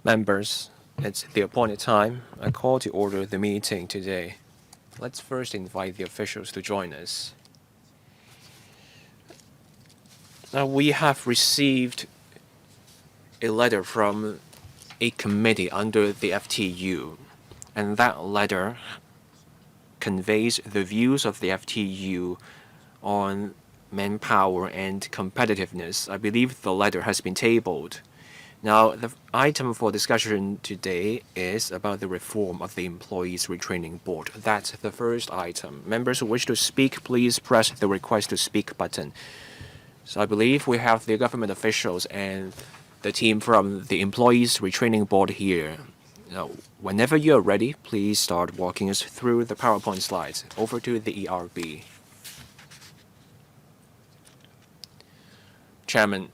Members, it's the appointed time. I call to order the meeting today. Let's first invite the officials to join us. Now, we have received a letter from a committee under the FTU, and that letter conveys the views of the FTU on manpower and competitiveness. I believe the letter has been tabled. Now, the item for discussion today is about the reform of the Employees Retraining Board. That's the first item. Members who wish to speak, please press the Request to Speak button. So I believe we have the government officials and the team from the Employees Retraining Board here. Now, whenever you're ready, please start walking us through the PowerPoint slides. Over to the ERB. Chairman,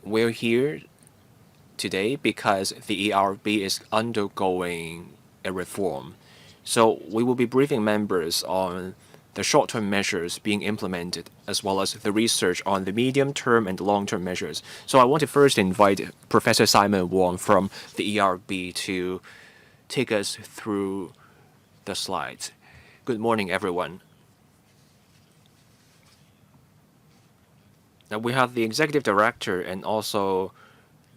we're here today because the ERB is undergoing a reform. So we will be briefing members on the short-term measures being implemented, as well as the research on the medium-term and long-term measures. So I want to first invite Professor Simon Wong from the ERB to take us through the slides. Good morning, everyone. Now we have the Executive Director and also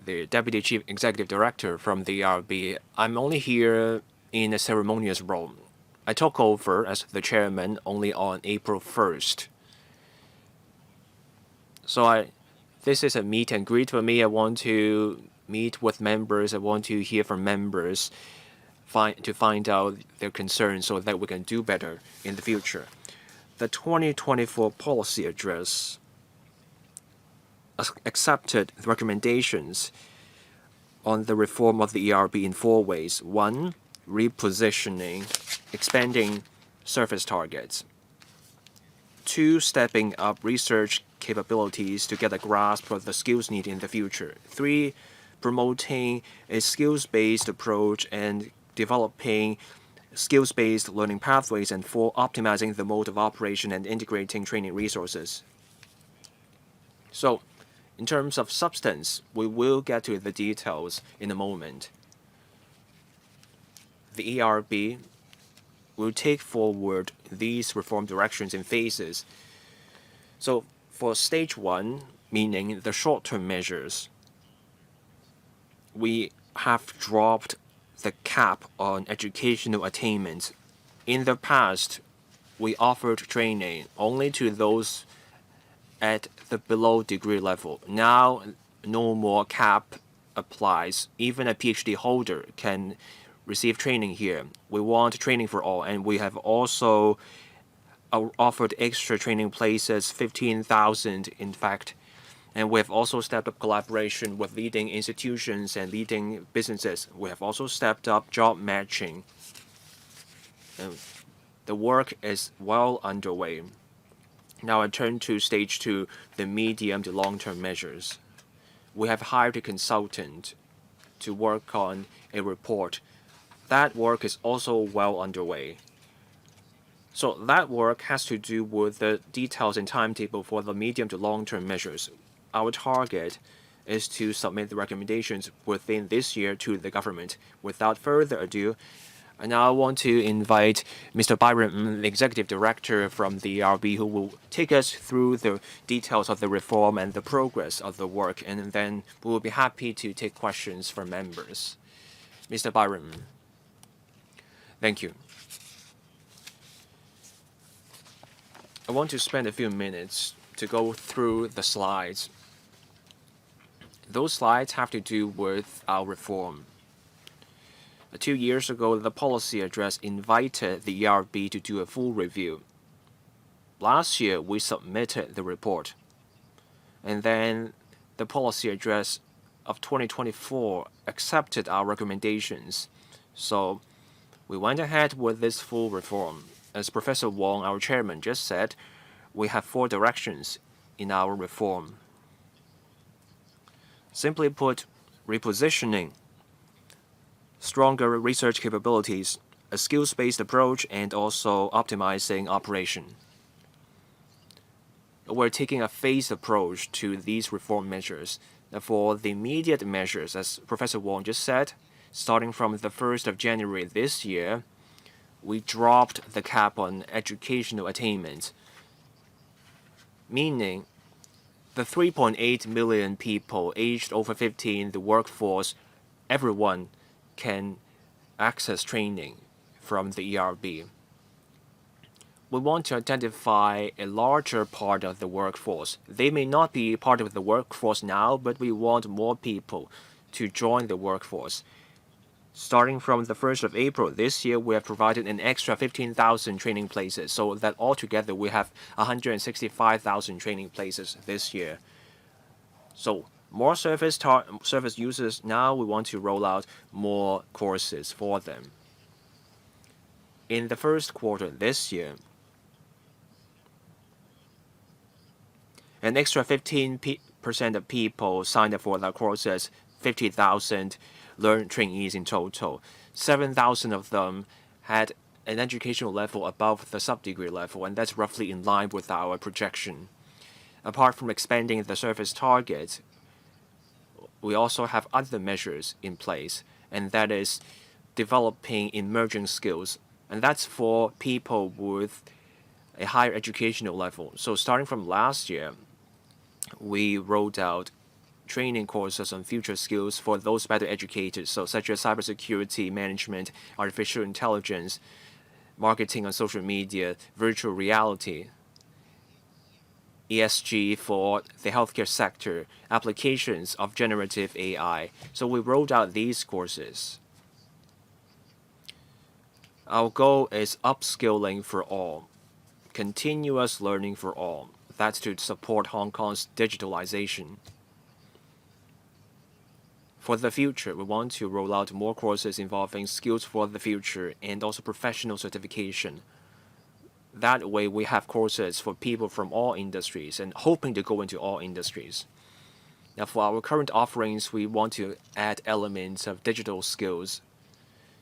the Deputy Chief Executive Director from the ERB. I'm only here in a ceremonious role. I took over as the chairman only on April 1st. So this is a meet and greet for me. I want to meet with members. I want to hear from members to find out their concerns so that we can do better in the future. The 2024 policy address accepted the recommendations on the reform of the ERB in 4 ways. 1, repositioning, expanding service targets. 2, stepping up research capabilities to get a grasp of the skills needed in the future. 3, promoting a skills-based approach and developing skills-based learning pathways. And 4, optimizing the mode of operation and integrating training resources. So, in terms of substance, we will get to the details in a moment. The ERB will take forward these reform directions in phases. So for stage 1, meaning the short-term measures, we have dropped the cap on educational attainment. In the past, we offered training only to those at the below degree level. Now, no more cap applies. Even a PhD holder can receive training here. We want training for all, and we have also offered extra training places, 15,000 in fact. And we have also stepped up collaboration with leading institutions and leading businesses. We have also stepped up job matching. The work is well underway. Now I turn to stage 2, the medium to long-term measures. We have hired a consultant to work on a report. That work is also well underway. So that work has to do with the details and timetable for the medium to long-term measures. Our target is to submit the recommendations within this year to the government. Without further ado, I now want to invite Mr. Byron, the Executive Director from the ERB, who will take us through the details of the reform and the progress of the work, and then we will be happy to take questions from members. Mr. Byron. Thank you. I want to spend a few minutes to go through the slides. Those slides have to do with our reform. 2 years ago, the policy address invited the ERB to do a full review. Last year, we submitted the report. And then the policy address of 2024 accepted our recommendations. So we went ahead with this full reform. As Professor Wong, our chairman, just said, we have 4 directions in our reform. Simply put, repositioning, stronger research capabilities, a skills-based approach, and also optimizing operation. We're taking a phased approach to these reform measures. For the immediate measures, as Professor Wong just said, starting from the 1st of January this year, we dropped the cap on educational attainment, meaning the 3.8 million people aged over 50 in the workforce, everyone can access training from the ERB. We want to identify a larger part of the workforce. They may not be part of the workforce now, but we want more people to join the workforce. Starting from the 1st of April this year, we have provided an extra 15,000 training places, so that altogether we have 165,000 training places this year. So more service users now, we want to roll out more courses for them. In the first quarter this year, an extra 15% of people signed up for the courses, 50,000 trainees in total. 7,000 of them had an educational level above the sub-degree level, and that's roughly in line with our projection. Apart from expanding the service target, we also have other measures in place, and that is developing emerging skills, and that's for people with a higher educational level. So starting from last year, we rolled out training courses on future skills for those better educated, so such as cybersecurity management, artificial intelligence, marketing on social media, virtual reality, ESG for the healthcare sector, applications of generative AI. So we rolled out these courses. Our goal is upskilling for all, continuous learning for all. That's to support Hong Kong's digitalization. For the future, we want to roll out more courses involving skills for the future and also professional certification. That way, we have courses for people from all industries and hoping to go into all industries. Now, for our current offerings, we want to add elements of digital skills.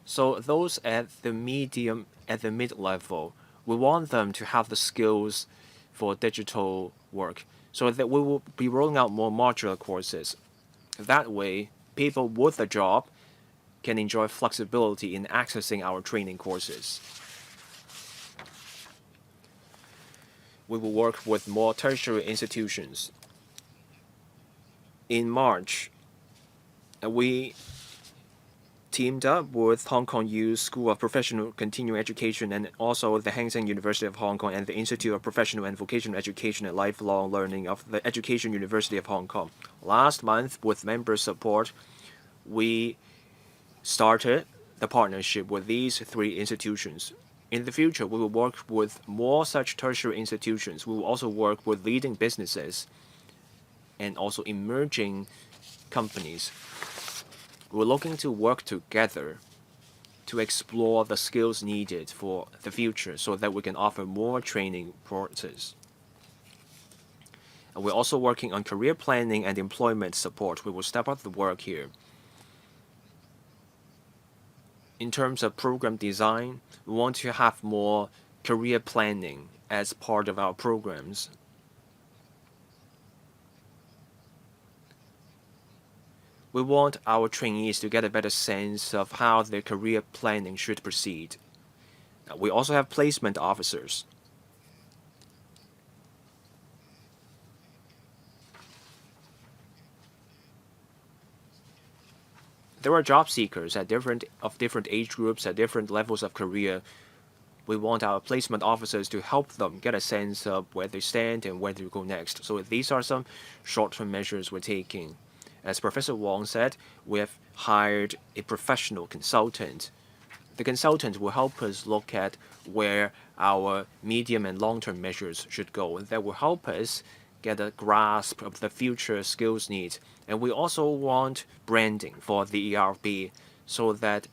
So those at the mid-level, we want them to have the skills for digital work, so that we will be rolling out more modular courses. That way, people with a job can enjoy flexibility in accessing our training courses. We will work with more tertiary institutions. In March, we teamed up with Hong Kong U School of Professional Continuing Education and also the Hang Seng University of Hong Kong and the Institute of Professional and Vocational Education and Lifelong Learning of the Education University of Hong Kong. Last month, with member support, we started the partnership with these three institutions. In the future, we will work with more such tertiary institutions. We will also work with leading businesses and also emerging companies. We're looking to work together to explore the skills needed for the future so that we can offer more training courses. And we're also working on career planning and employment support. We will step up the work here. In terms of program design, we want to have more career planning as part of our programs. We want our trainees to get a better sense of how their career planning should proceed. We also have placement officers. There are job seekers at different age groups, at different levels of career. We want our placement officers to help them get a sense of where they stand and where to go next. So these are some short-term measures we're taking. As Professor Wong said, we have hired a professional consultant. The consultant will help us look at where our medium and long-term measures should go. That will help us get a grasp of the future skills needs. And we also want branding for the ERB so that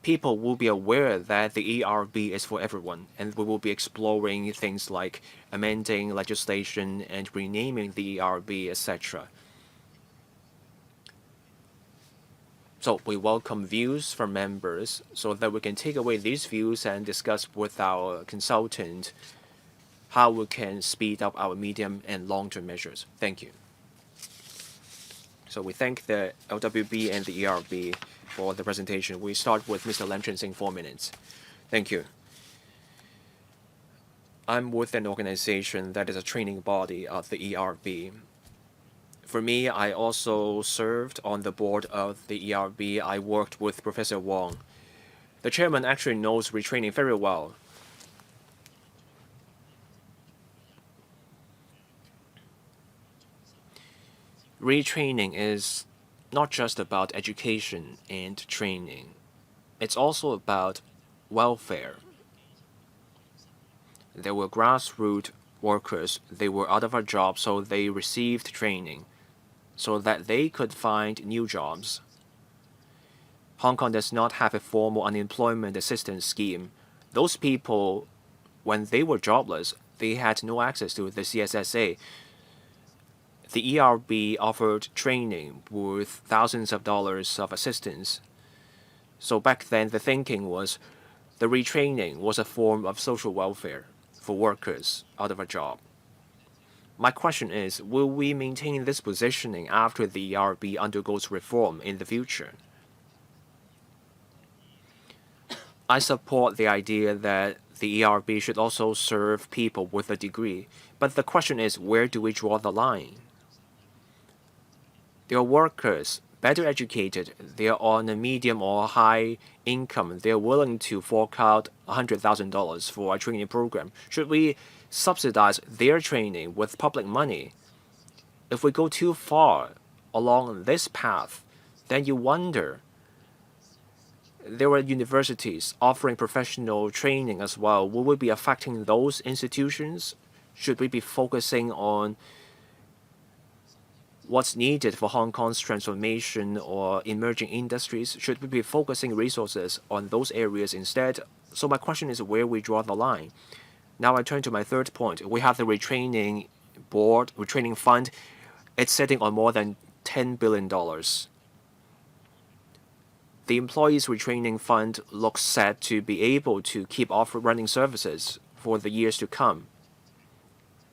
people will be aware that the ERB is for everyone, and we will be exploring things like amending legislation and renaming the ERB, etc. So we welcome views from members so that we can take away these views and discuss with our consultant how we can speed up our medium and long-term measures. Thank you. So we thank the LWB and the ERB for the presentation. We start with Mr. Lam Chun-sing, 4 minutes. Thank you. I'm with an organization that is a training body of the ERB. For me, I also served on the board of the ERB. I worked with Professor Wong. The chairman actually knows retraining very well. Retraining is not just about education and training. It's also about welfare. There were grassroots workers. They were out of a job, so they received training so that they could find new jobs. Hong Kong does not have a formal unemployment assistance scheme. Those people, when they were jobless, they had no access to the CSSA. The ERB offered training worth thousands of dollars of assistance. So back then, the thinking was the retraining was a form of social welfare for workers out of a job. My question is, will we maintain this positioning after the ERB undergoes reform in the future? I support the idea that the ERB should also serve people with a degree, but the question is, where do we draw the line? There are workers, better educated, they are on a medium or high income, they are willing to fork out $100,000 for a training program. Should we subsidize their training with public money? If we go too far along this path, then you wonder. There are universities offering professional training as well. Will we be affecting those institutions? Should we be focusing on what's needed for Hong Kong's transformation or emerging industries? Should we be focusing resources on those areas instead? So my question is where we draw the line. Now I turn to my third point. We have the retraining board, retraining fund. It's sitting on more than $10 billion. The Employees Retraining Fund looks set to be able to keep running services for the years to come.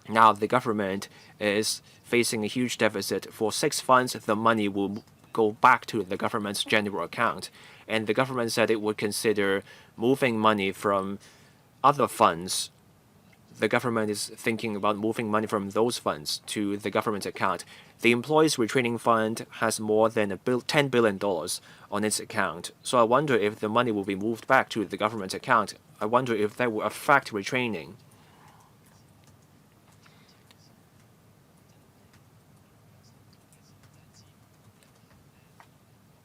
Now the government is facing a huge deficit. For 6 funds, the money will go back to the government's general account. And the government said it would consider moving money from other funds. The government is thinking about moving money from those funds to the government account. The Employees Retraining Fund has more than $10 billion on its account. So I wonder if the money will be moved back to the government account. I wonder if that will affect retraining.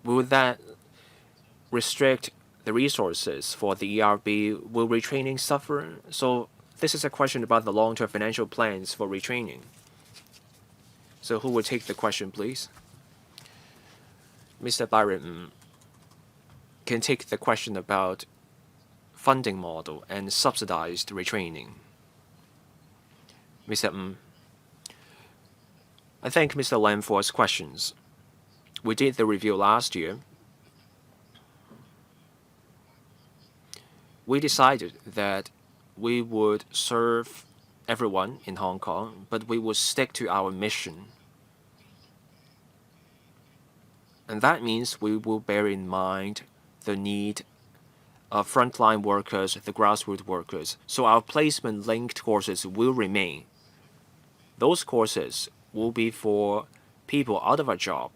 Will that restrict the resources for the ERB? Will retraining suffer? So this is a question about the long-term financial plans for retraining. So who will take the question, please? Mr. Byron can take the question about funding model and subsidized retraining. Mr. I thank Mr. Lam for his questions. We did the review last year. We decided that we would serve everyone in Hong Kong, but we would stick to our mission. And that means we will bear in mind the need of frontline workers, the grassroots workers. So our placement-linked courses will remain. Those courses will be for people out of a job.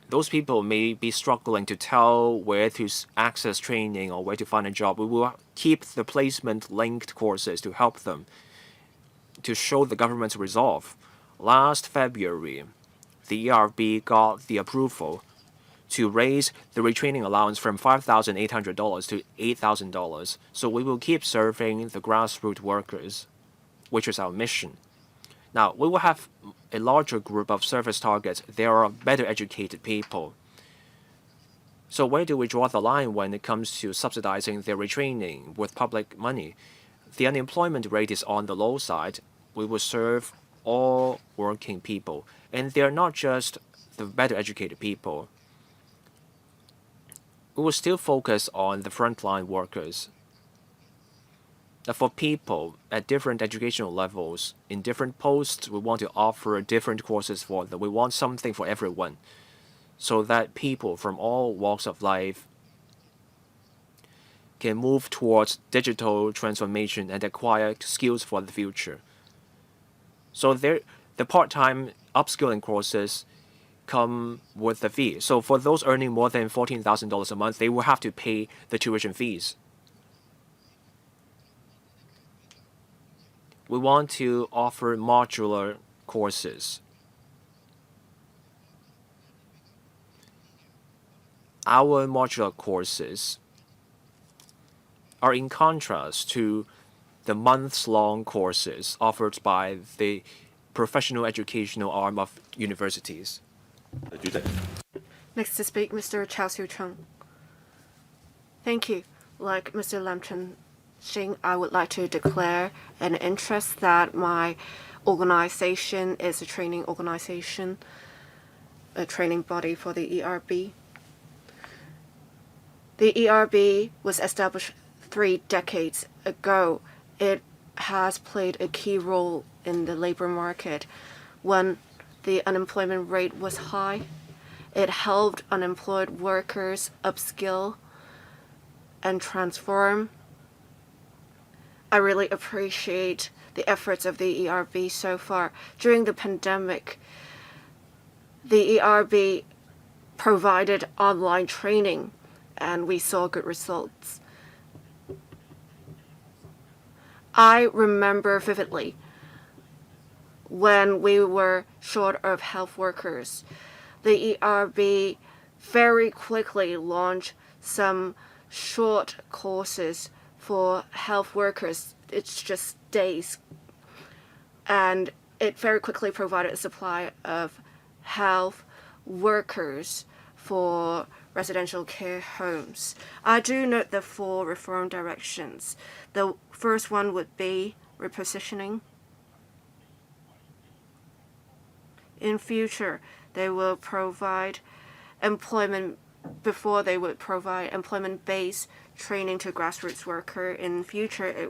Those people may be struggling to tell where to access training or where to find a job. We will keep the placement-linked courses to help them, to show the government's resolve. Last February, the ERB got the approval to raise the retraining allowance from $5,800 to $8,000. So we will keep serving the grassroots workers, which is our mission. Now, we will have a larger group of service targets. There are better educated people. So where do we draw the line when it comes to subsidizing their retraining with public money? The unemployment rate is on the low side. We will serve all working people. And they're not just the better educated people. We will still focus on the frontline workers. that for people at different educational levels, in different posts, we want to offer different courses for them. We want something for everyone, so that people from all walks of life can move towards digital transformation and acquire skills for the future. So the part-time upskilling courses come with a fee. So for those earning more than $14,000 a month, they will have to pay the tuition fees. We want to offer modular courses. Our modular courses are in contrast to the months-long courses offered by the professional educational arm of universities. Next to speak, Mr. Chao Siu-chung. Thank you. Like Mr. Lam Chen-Xing, I would like to declare an interest that my organization is a training organization, a training body for the ERB. The ERB was established 3 decades ago. It has played a key role in the labor market. When the unemployment rate was high, it helped unemployed workers upskill and transform. I really appreciate the efforts of the ERB so far. During the pandemic, the ERB provided online training, and we saw good results. I remember vividly when we were short of health workers, the ERB very quickly launched some short courses for health workers. It's just days. And it very quickly provided a supply of health workers for residential care homes. I do note the 4 reform directions. The first one would be repositioning. In future, they will provide employment before they would provide employment-based training to grassroots workers. In future,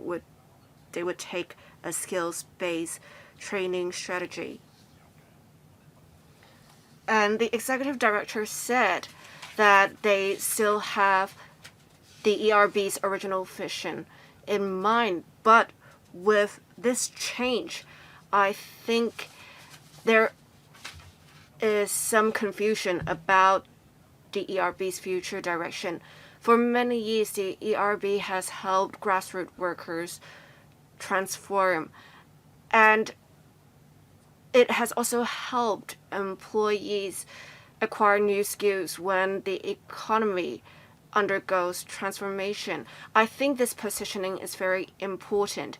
they would take a skills-based training strategy. And the executive director said that they still have the ERB's original vision in mind, but with this change, I think there is some confusion about the ERB's future direction. For many years, the ERB has helped grassroots workers transform, and it has also helped employees acquire new skills when the economy undergoes transformation. I think this positioning is very important.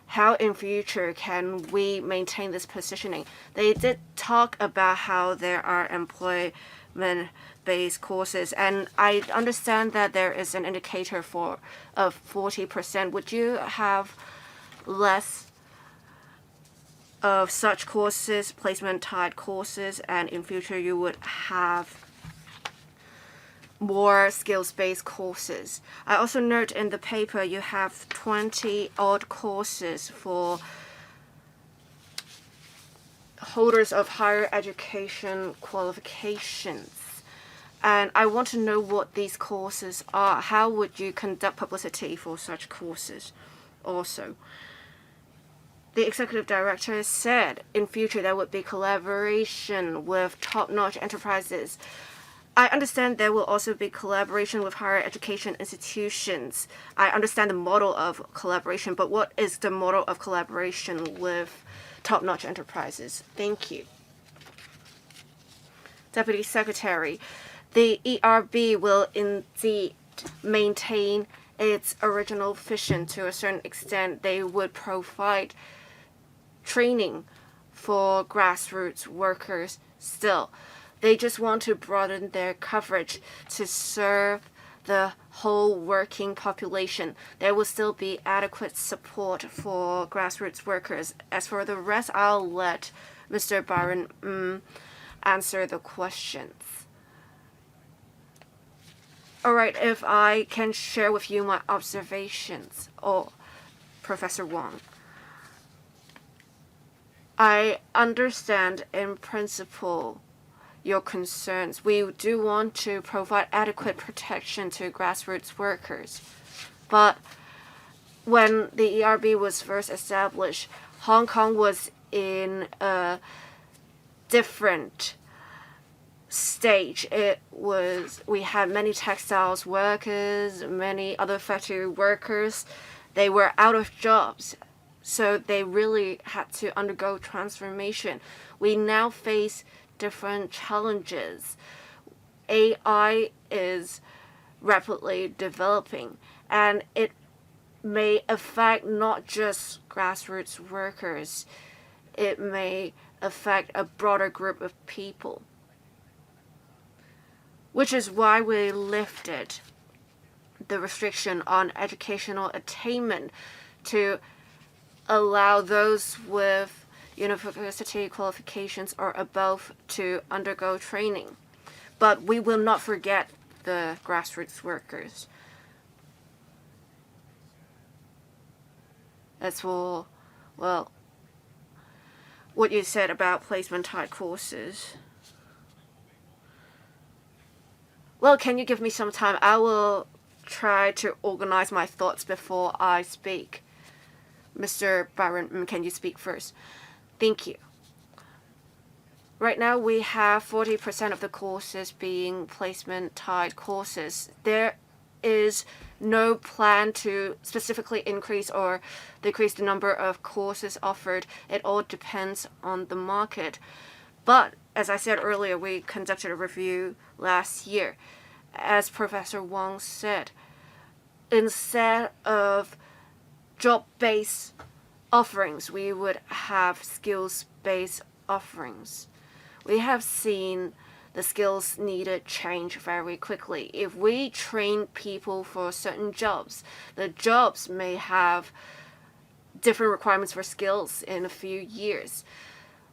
How in future can we maintain this positioning? They did talk about how there are employment-based courses, and I understand that there is an indicator of 40%. Would you have less of such courses, placement-tied courses, and in future you would have more skills-based courses? I also note in the paper you have 20-odd courses for holders of higher education qualifications. And I want to know what these courses are. How would you conduct publicity for such courses also? The executive director said in future there would be collaboration with top-notch enterprises. I understand there will also be collaboration with higher education institutions. I understand the model of collaboration, but what is the model of collaboration with top-notch enterprises? Thank you. Deputy Secretary, the ERB will indeed maintain its original vision to a certain extent. They would provide training for grassroots workers still. They just want to broaden their coverage to serve the whole working population. There will still be adequate support for grassroots workers. As for the rest, I'll let Mr. Byron answer the questions. All right, if I can share with you my observations. Professor Wang. I understand in principle your concerns. We do want to provide adequate protection to grassroots workers. But when the ERB was first established, Hong Kong was in a different stage. We had many textiles workers, many other factory workers. They were out of jobs. So they really had to undergo transformation. We now face different challenges. AI is rapidly developing, and it may affect not just grassroots workers. It may affect a broader group of people, which is why we lifted the restriction on educational attainment to allow those with university qualifications or above to undergo training. But we will not forget the grassroots workers. As for, well, what you said about placement-type courses. Well, can you give me some time? I will try to organize my thoughts before I speak. Mr. Byron, can you speak first? Thank you. Right now, we have 40% of the courses being placement-type courses. There is no plan to specifically increase or decrease the number of courses offered. It all depends on the market. But, as I said earlier, we conducted a review last year. As Professor Wang said, instead of job-based offerings, we would have skills-based offerings. We have seen the skills needed change very quickly. If we train people for certain jobs, the jobs may have different requirements for skills in a few years.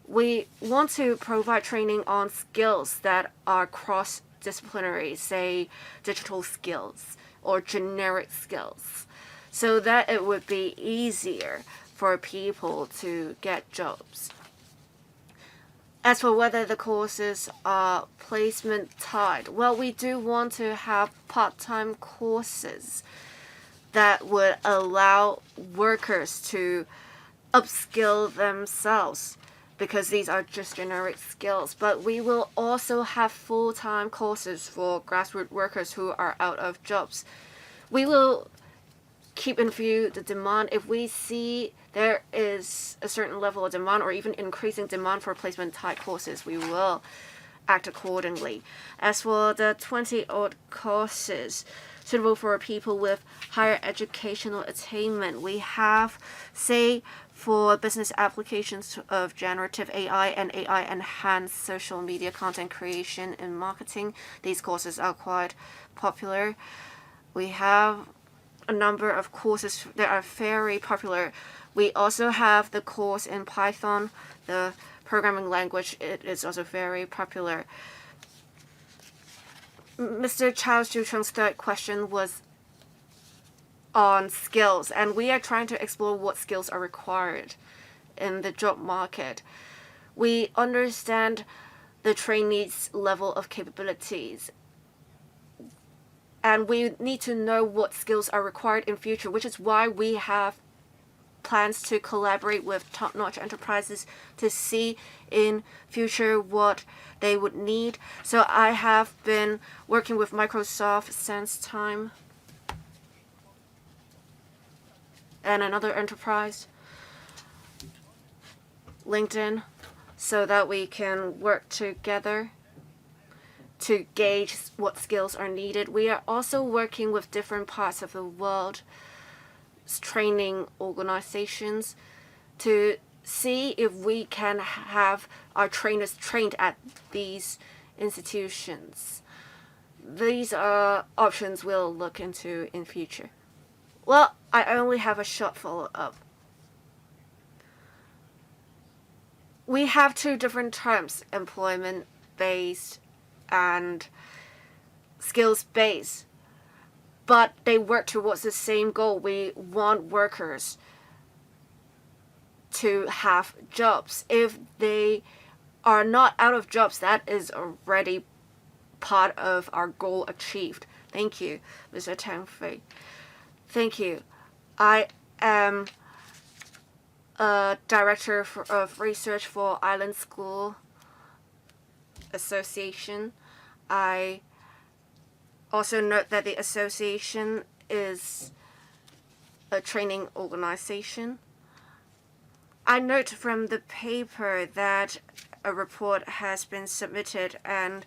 We want to provide training on skills that are cross-disciplinary, say digital skills or generic skills, so that it would be easier for people to get jobs. As for whether the courses are placement-type, well, we do want to have part-time courses that would allow workers to upskill themselves, because these are just generic skills. But we will also have full-time courses for grassroots workers who are out of jobs. We will keep in view the demand. If we see there is a certain level of demand or even increasing demand for placement-type courses, we will act accordingly. As for the 20-odd courses suitable for people with higher educational attainment, we have, say, for business applications of generative AI and AI-enhanced social media content creation and marketing. These courses are quite popular. We have a number of courses that are very popular. We also have the course in Python, the programming language. It is also very popular. Mr. Chao Zhucheng's third question was on skills, and we are trying to explore what skills are required in the job market. We understand the trainees' level of capabilities, and we need to know what skills are required in future, which is why we have plans to collaborate with top-notch enterprises to see in future what they would need. So I have been working with Microsoft since time and another enterprise, LinkedIn, so that we can work together to gauge what skills are needed. We are also working with different parts of the world, training organizations, to see if we can have our trainers trained at these institutions. These are options we'll look into in future. Well, I only have a short follow-up. We have two different terms, employment-based and skills-based, but they work towards the same goal. We want workers to have jobs. If they are not out of jobs, that is already part of our goal achieved. Thank you, Mr. Tang Fei. Thank you. I am a director of research for Island School Association. I also note that the association is a training organization. I note from the paper that a report has been submitted and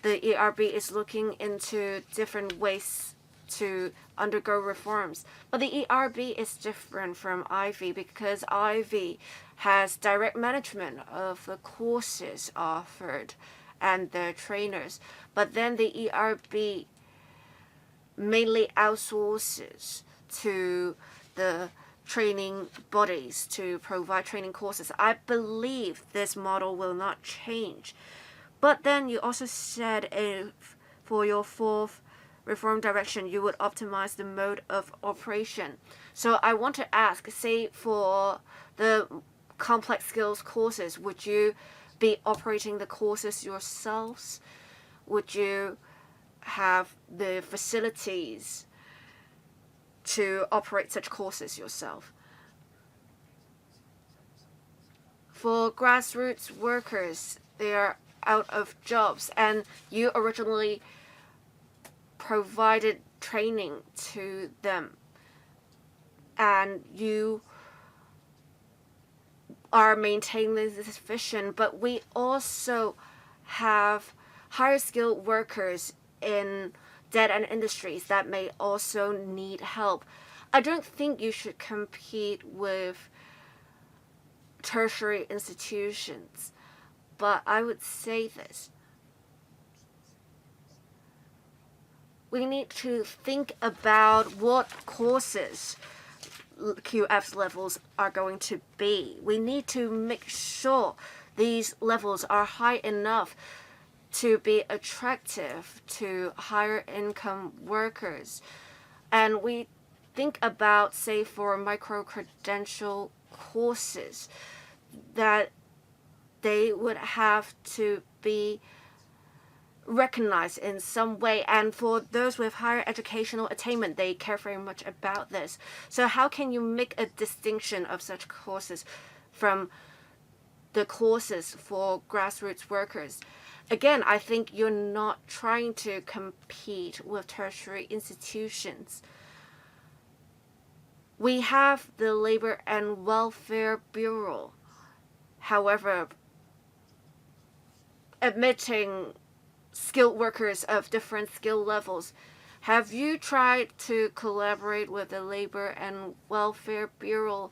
the ERB is looking into different ways to undergo reforms. But the ERB is different from Ivy because Ivy has direct management of the courses offered and the trainers. But then the ERB mainly outsources to the training bodies to provide training courses. I believe this model will not change. But then you also said for your fourth reform direction, you would optimize the mode of operation. So I want to ask, say for the complex skills courses, would you be operating the courses yourselves? Would you have the facilities to operate such courses yourself? For grassroots workers, they are out of jobs, and you originally provided training to them, and you are maintaining this vision, but we also have higher skilled workers in dead-end industries that may also need help. I don't think you should compete with tertiary institutions, but I would say this. We need to think about what courses QF's levels are going to be. We need to make sure these levels are high enough to be attractive to higher income workers. And we think about, say, for micro-credential courses, that they would have to be recognized in some way. And for those with higher educational attainment, they care very much about this. So how can you make a distinction of such courses from the courses for grassroots workers? Again, I think you're not trying to compete with tertiary institutions. We have the Labor and Welfare Bureau. However, admitting skilled workers of different skill levels, have you tried to collaborate with the Labor and Welfare Bureau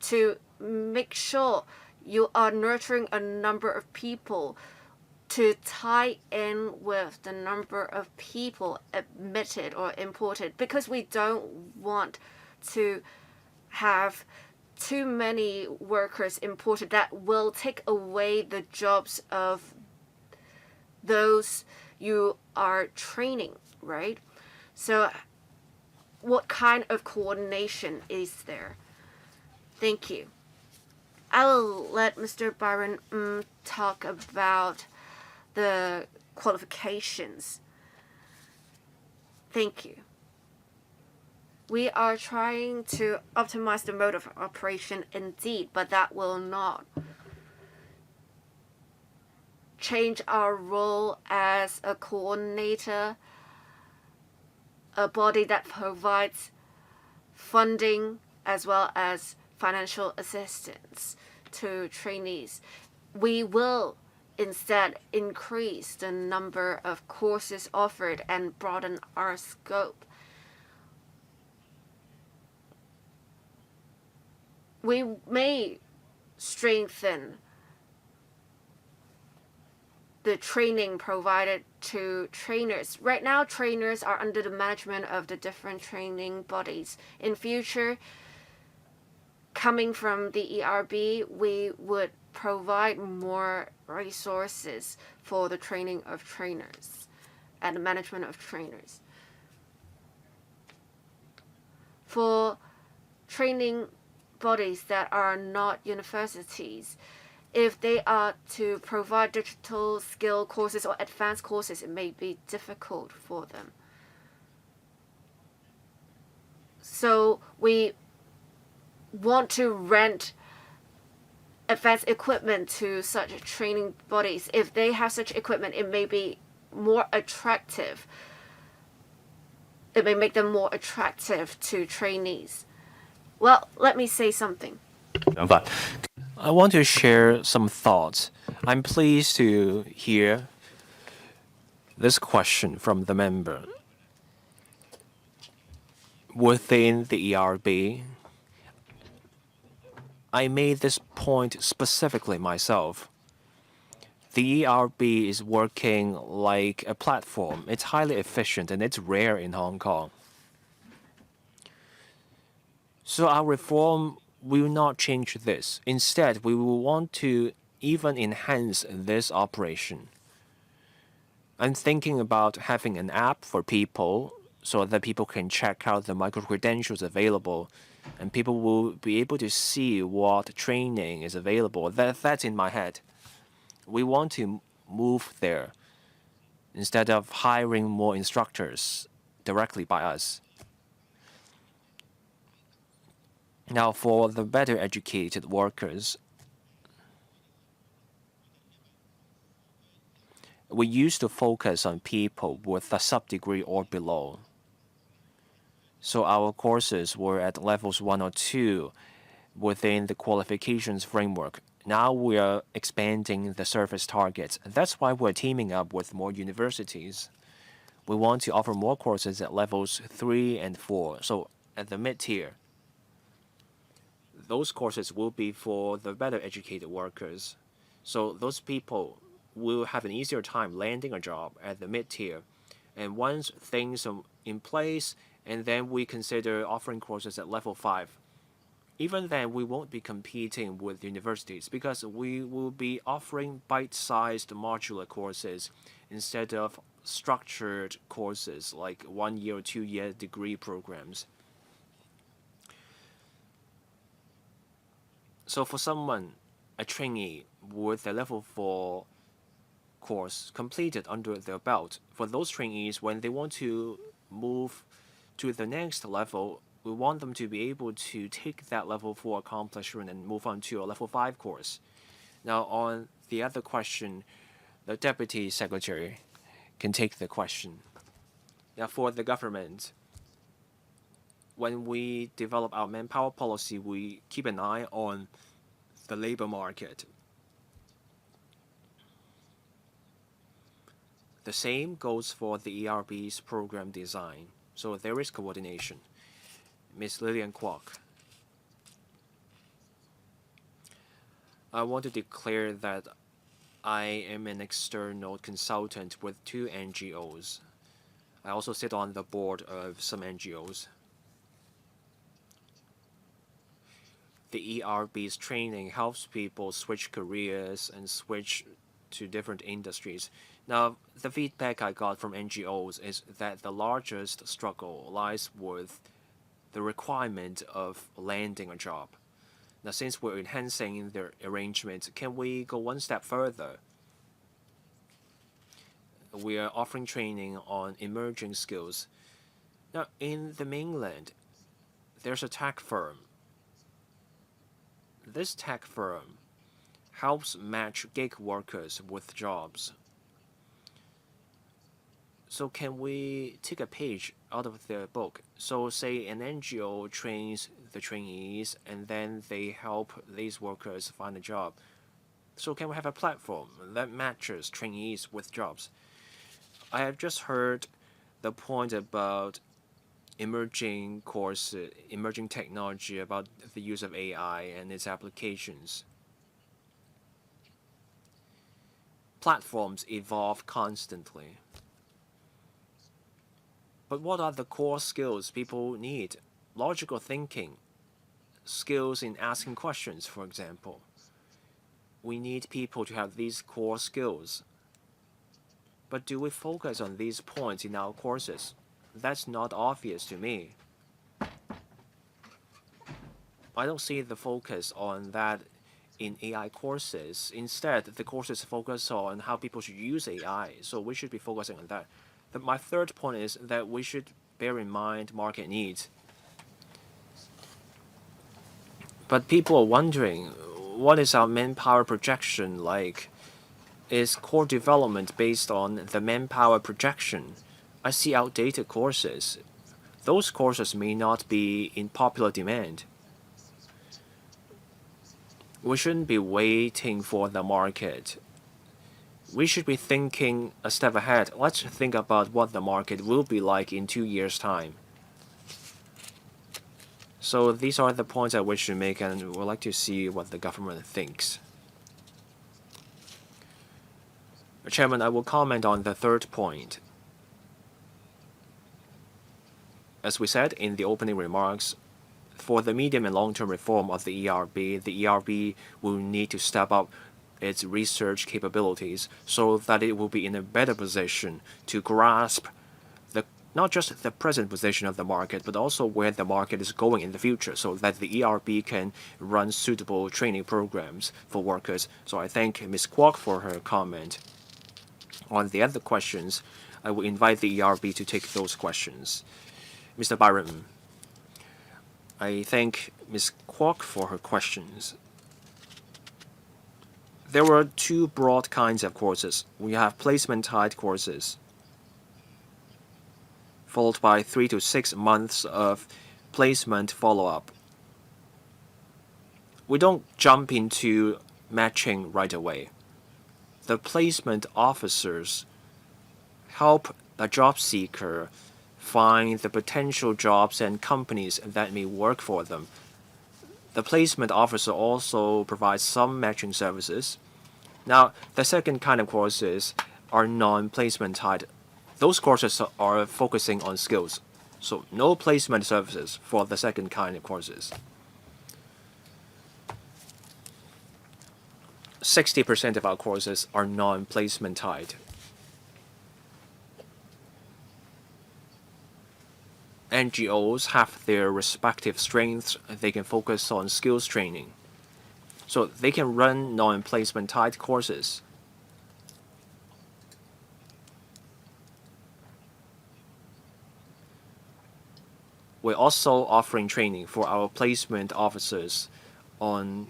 to make sure you are nurturing a number of people to tie in with the number of people admitted or imported? Because we don't want to have too many workers imported that will take away the jobs of those you are training, right? So what kind of coordination is there? Thank you. I'll let Mr. Byron talk about the qualifications. Thank you. We are trying to optimize the mode of operation indeed, but that will not change our role as a coordinator, a body that provides funding as well as financial assistance to trainees. We will instead increase the number of courses offered and broaden our scope. We may strengthen the training provided to trainers. Right now, trainers are under the management of the different training bodies. In future, coming from the ERB, we would provide more resources for the training of trainers and the management of trainers. For training bodies that are not universities, if they are to provide digital skill courses or advanced courses, it may be difficult for them. So we want to rent advanced equipment to such training bodies. If they have such equipment, it may be more attractive. It may make them more attractive to trainees. Well, let me say something. I want to share some thoughts. I'm pleased to hear this question from the member. Within the ERB, I made this point specifically myself. The ERB is working like a platform. It's highly efficient and it's rare in Hong Kong. So our reform will not change this. Instead, we will want to even enhance this operation. I'm thinking about having an app for people so that people can check out the micro-credentials available and people will be able to see what training is available. That's in my head. We want to move there instead of hiring more instructors directly by us. Now, for the better educated workers, we used to focus on people with a sub-degree or below. So our courses were at levels 1 or 2 within the qualifications framework. Now we are expanding the service targets. That's why we're teaming up with more universities. We want to offer more courses at levels 3 and 4, so at the mid-tier. Those courses will be for the better educated workers. So those people will have an easier time landing a job at the mid-tier. And once things are in place, and then we consider offering courses at level 5. Even then, we won't be competing with universities because we will be offering bite-sized modular courses instead of structured courses like 1-year or 2-year degree programs. So for someone, a trainee with a level 4 course completed under their belt, for those trainees, when they want to move to the next level, we want them to be able to take that level 4 accomplishment and move on to a level 5 course. Now, on the other question, the Deputy Secretary can take the question. Now, for the government, when we develop our manpower policy, we keep an eye on the labor market. The same goes for the ERB's program design. So there is coordination. Ms. Lillian Kwok. I want to declare that I am an external consultant with 2 NGOs. I also sit on the board of some NGOs. The ERB's training helps people switch careers and switch to different industries. Now, the feedback I got from NGOs is that the largest struggle lies with the requirement of landing a job. Now, since we're enhancing the arrangement, can we go one step further? We are offering training on emerging skills. Now, in the mainland, there's a tech firm. This tech firm helps match gig workers with jobs. So can we take a page out of their book? So say an NGO trains the trainees and then they help these workers find a job. So can we have a platform that matches trainees with jobs? I have just heard the point about emerging courses, emerging technology, about the use of AI and its applications. Platforms evolve constantly. But what are the core skills people need? Logical thinking, skills in asking questions, for example. We need people to have these core skills. But do we focus on these points in our courses? That's not obvious to me. I don't see the focus on that in AI courses. Instead, the courses focus on how people should use AI, so we should be focusing on that. My third point is that we should bear in mind market needs. But people are wondering, what is our manpower projection like? Is core development based on the manpower projection? I see outdated courses. Those courses may not be in popular demand. We shouldn't be waiting for the market. We should be thinking a step ahead. Let's think about what the market will be like in 2 years' time. So these are the points I wish to make, and would like to see what the government thinks. Chairman, I will comment on the third point. As we said in the opening remarks, for the medium and long-term reform of the ERB will need to step up its research capabilities so that it will be in a better position to grasp not just the present position of the market, but also where the market is going in the future, so that the ERB can run suitable training programs for workers. So I thank Ms. Kwok for her comment. On the other questions, I will invite the ERB to take those questions. Mr. Byron, I thank Ms. Kwok for her questions. There were two broad kinds of courses. We have placement-tied courses, followed by 3 to 6 months of placement follow-up. We don't jump into matching right away. The placement officers help the job seeker find the potential jobs and companies that may work for them. The placement officer also provides some matching services. Now, the second kind of courses are non-placement tied. Those courses are focusing on skills, so no placement services for the second kind of courses. 60% of our courses are non-placement tied. NGOs have their respective strengths. They can focus on skills training, so they can run non-placement tied courses. We're also offering training for our placement officers on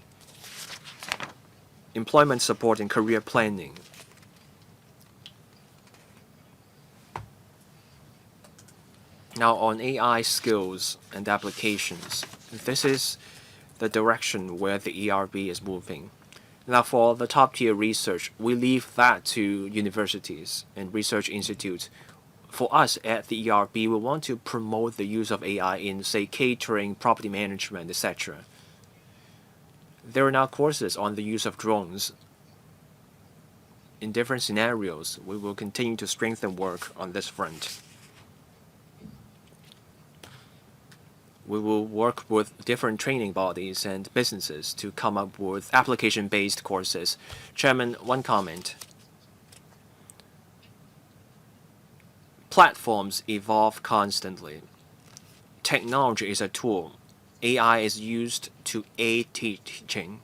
employment support and career planning. Now on AI skills and applications, this is the direction where the ERB is moving. Now for the top-tier research, we leave that to universities and research institutes. For us at the ERB, we want to promote the use of AI in, say, catering, property management, etc. There are now courses on the use of drones. In different scenarios, we will continue to strengthen work on this front. We will work with different training bodies and businesses to come up with application-based courses. Chairman, one comment. Platforms evolve constantly. Technology is a tool. AI is used to aid teaching.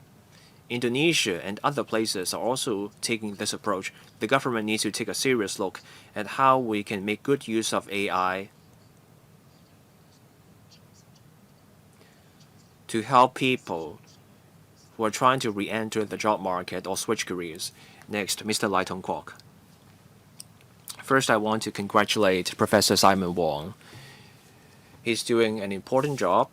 Indonesia and other places are also taking this approach. The government needs to take a serious look at how we can make good use of AI to help people who are trying to re-enter the job market or switch careers. Next, Mr. Lai Tong Kwok. First, I want to congratulate Professor Simon Wong. He's doing an important job.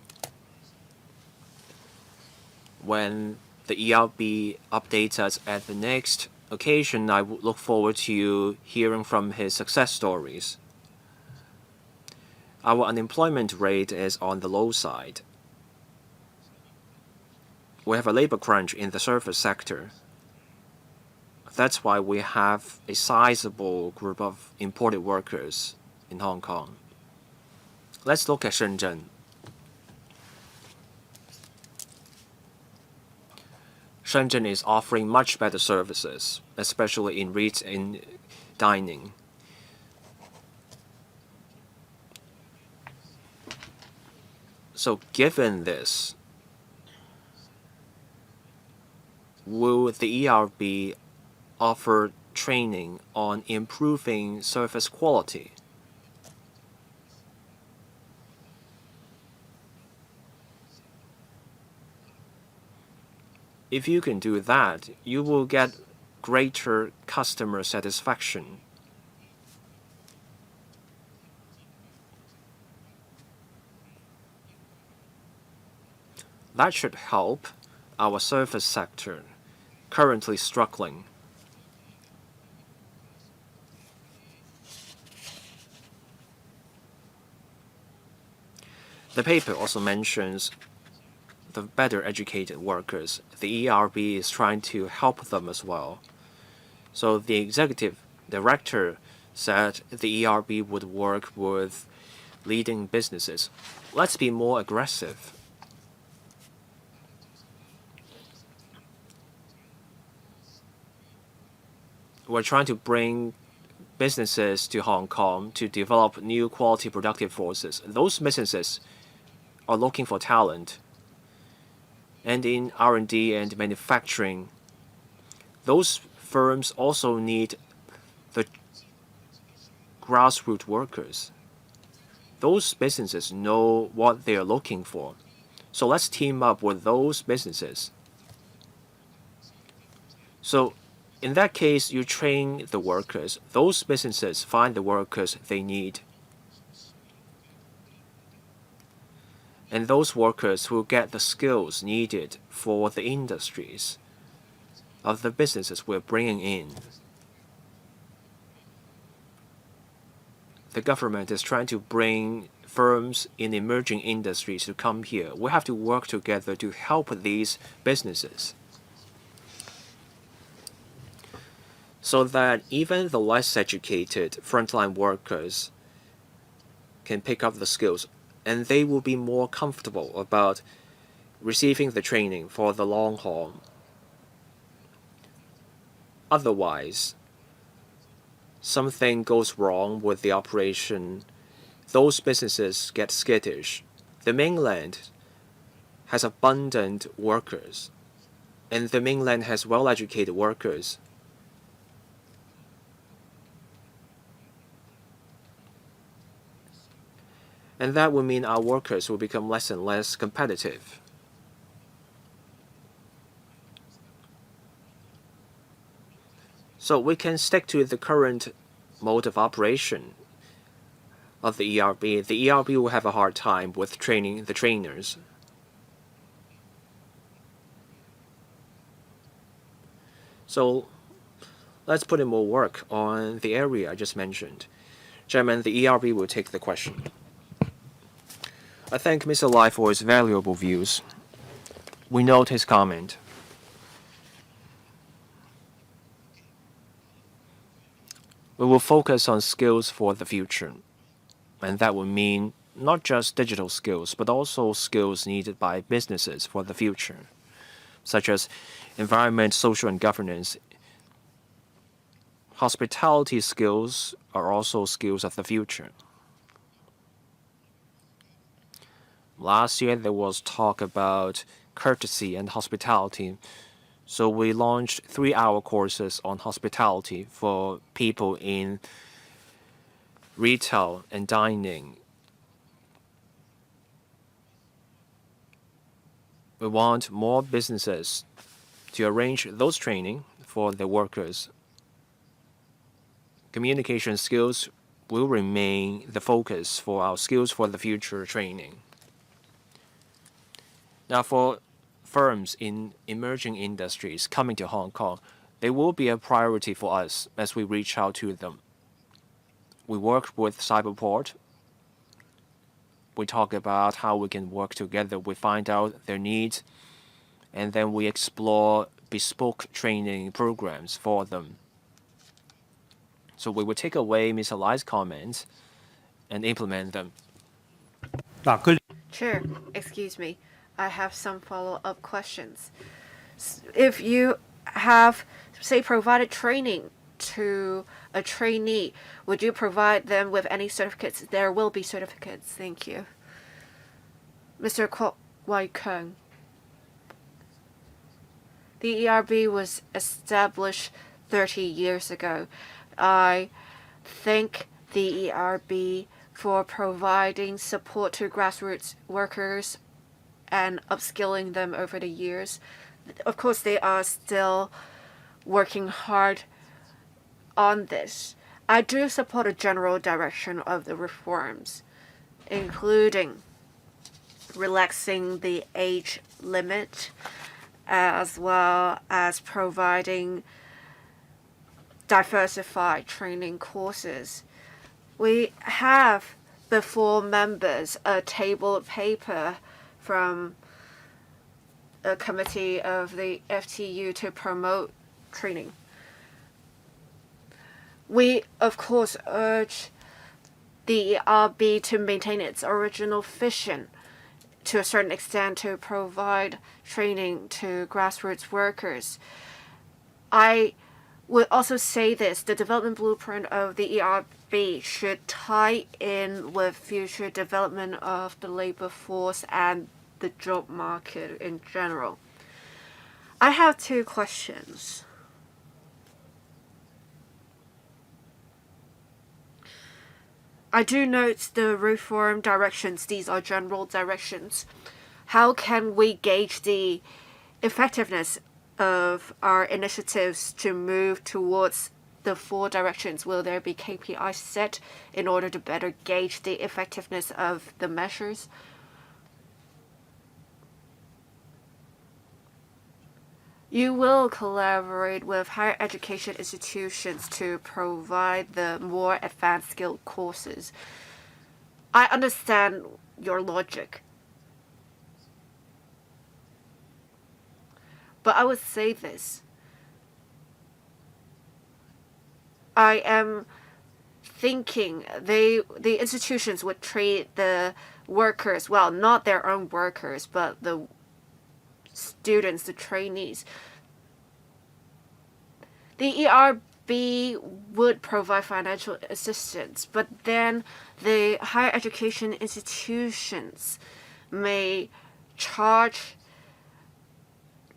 When the ERB updates us at the next occasion, I look forward to hearing from his success stories. Our unemployment rate is on the low side. We have a labor crunch in the service sector. That's why we have a sizable group of imported workers in Hong Kong. Let's look at Shenzhen. Shenzhen is offering much better services, especially in dining. So given this, will the ERB offer training on improving service quality? If you can do that, you will get greater customer satisfaction. That should help our service sector, currently struggling. The paper also mentions the better educated workers. The ERB is trying to help them as well. So the executive director said the ERB would work with leading businesses. Let's be more aggressive. We're trying to bring businesses to Hong Kong to develop new quality productive forces. Those businesses are looking for talent. And in R&D and manufacturing, those firms also need the grassroots workers. Those businesses know what they are looking for. So let's team up with those businesses. So in that case, you train the workers. Those businesses find the workers they need. And those workers will get the skills needed for the industries of the businesses we're bringing in. The government is trying to bring firms in emerging industries to come here. We have to work together to help these businesses, so that even the less educated frontline workers can pick up the skills, and they will be more comfortable about receiving the training for the long haul. Otherwise, something goes wrong with the operation, those businesses get skittish. The mainland has abundant workers, and the mainland has well-educated workers. And that will mean our workers will become less and less competitive. So we can stick to the current mode of operation of the ERB. The ERB will have a hard time with training the trainers. So let's put in more work on the area I just mentioned. Chairman, the ERB will take the question. I thank Mr. Lai for his valuable views. We note his comment. We will focus on skills for the future, and that will mean not just digital skills, but also skills needed by businesses for the future, such as environment, social, and governance. Hospitality skills are also skills of the future. Last year, there was talk about courtesy and hospitality. So we launched 3-hour courses on hospitality for people in retail and dining. We want more businesses to arrange those training for their workers. Communication skills will remain the focus for our skills for the future training. Now, for firms in emerging industries coming to Hong Kong, they will be a priority for us as we reach out to them. We work with Cyberport. We talk about how we can work together. We find out their needs, and then we explore bespoke training programs for them. So we will take away Mr. Lai's comments and implement them. Chair, excuse me. I have some follow-up questions. If you have, say, provided training to a trainee, would you provide them with any certificates? There will be certificates. Thank you. Mr. Kwok Wai Kung. The ERB was established 30 years ago. I thank the ERB for providing support to grassroots workers and upskilling them over the years. Of course, they are still working hard on this. I do support a general direction of the reforms, including relaxing the age limit, as well as providing diversified training courses. We have before members a table of paper from a committee of the FTU to promote training. We, of course, urge the ERB to maintain its original vision to a certain extent to provide training to grassroots workers. I would also say this, the development blueprint of the ERB should tie in with future development of the labor force and the job market in general. I have 2 questions. I do note the reform directions. These are general directions. How can we gauge the effectiveness of our initiatives to move towards the 4 directions? Will there be KPIs set in order to better gauge the effectiveness of the measures? You will collaborate with higher education institutions to provide the more advanced skilled courses. I understand your logic. But I would say this. I am thinking the institutions would treat the workers, well, not their own workers, but the students, the trainees. The ERB would provide financial assistance, but then the higher education institutions may charge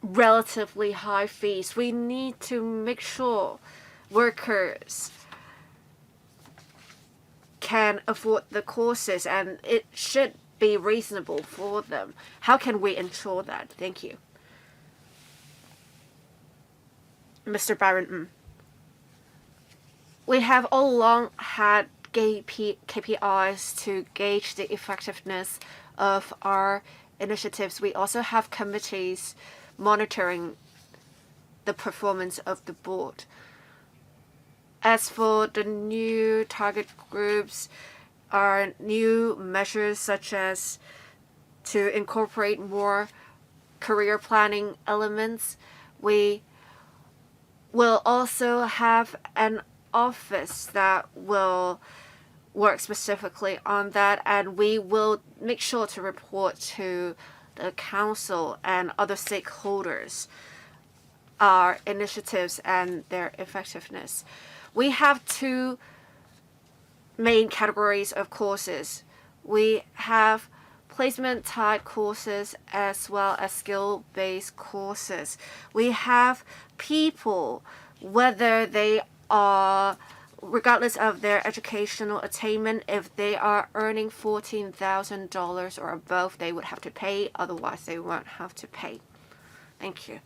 relatively high fees. We need to make sure workers can afford the courses, and it should be reasonable for them. How can we ensure that? Thank you. Mr. Byron, we have all along had KPIs to gauge the effectiveness of our initiatives. We also have committees monitoring the performance of the board. As for the new target groups, our new measures such as to incorporate more career planning elements, we will also have an office that will work specifically on that, and we will make sure to report to the council and other stakeholders our initiatives and their effectiveness. We have 2 main categories of courses. We have placement-type courses as well as skill-based courses. We have people, whether they are, regardless of their educational attainment, if they are earning $14,000 or above, they would have to pay. Otherwise, they won't have to pay. Thank you.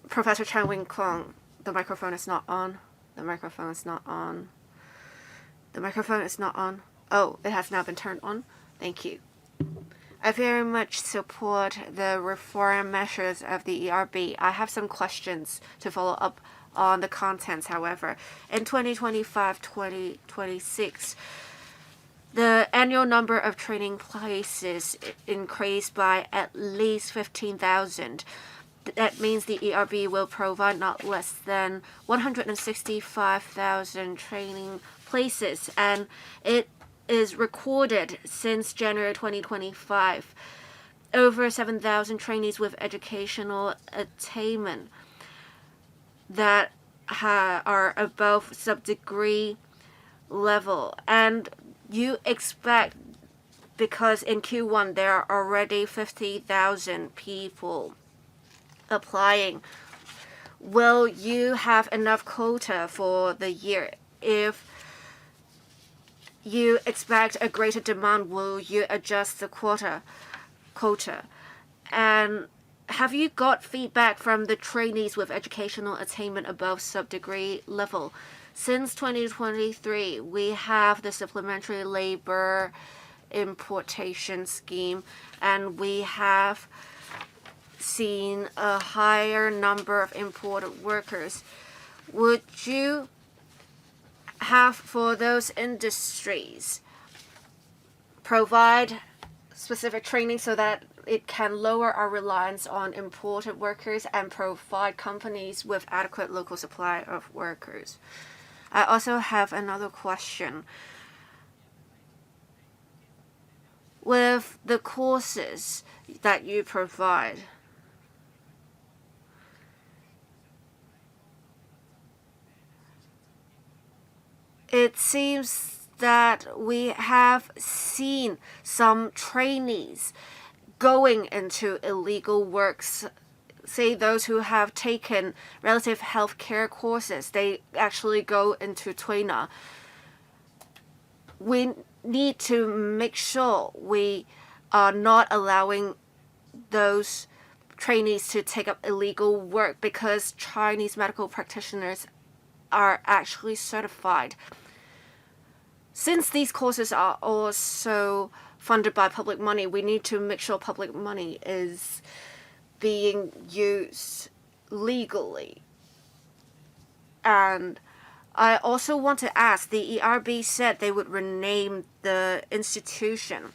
Professor Chan Wing-Kwong, the microphone is not on. The microphone is not on. The microphone is not on. Oh, it has now been turned on. Thank you. I very much support the reform measures of the ERB. I have some questions to follow up on the contents, however. In 2025-2026, the annual number of training places increased by at least 15,000. That means the ERB will provide not less than 165,000 training places, and it is recorded since January 2025. Over 7,000 trainees with educational attainment that are above sub-degree level. And you expect because in Q1 there are already 50,000 people applying. Will you have enough quota for the year? If you expect a greater demand, will you adjust the quota? And have you got feedback from the trainees with educational attainment above sub-degree level? Since 2023, we have the supplementary labor importation scheme, and we have seen a higher number of imported workers. Would you have, for those industries, provide specific training so that it can lower our reliance on imported workers and provide companies with adequate local supply of workers? I also have another question. With the courses that you provide, it seems that we have seen some trainees going into illegal works. Say those who have taken relative health care courses, they actually go into Tuina. We need to make sure we are not allowing those trainees to take up illegal work, because Chinese medical practitioners are actually certified. Since these courses are also funded by public money, we need to make sure public money is being used legally. And I also want to ask, the ERB said they would rename the institution.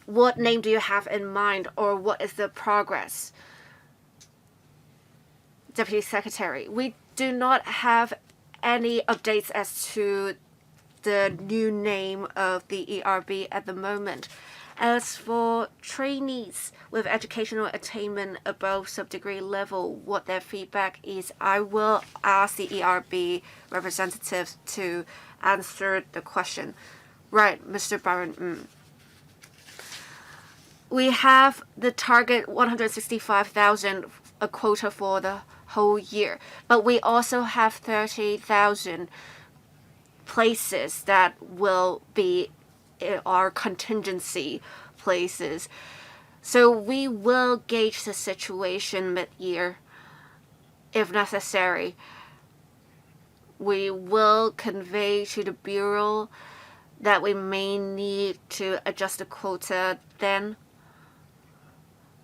What name do you have in mind, or what is the progress? Deputy Secretary, we do not have any updates as to the new name of the ERB at the moment. As for trainees with educational attainment above sub-degree level, what their feedback is, I will ask the ERB representatives to answer the question. Right, Mr. Baron. We have the target 165,000, a quota for the whole year, but we also have 30,000 places that will be our contingency places. So we will gauge the situation mid-year if necessary. We will convey to the Bureau that we may need to adjust the quota then.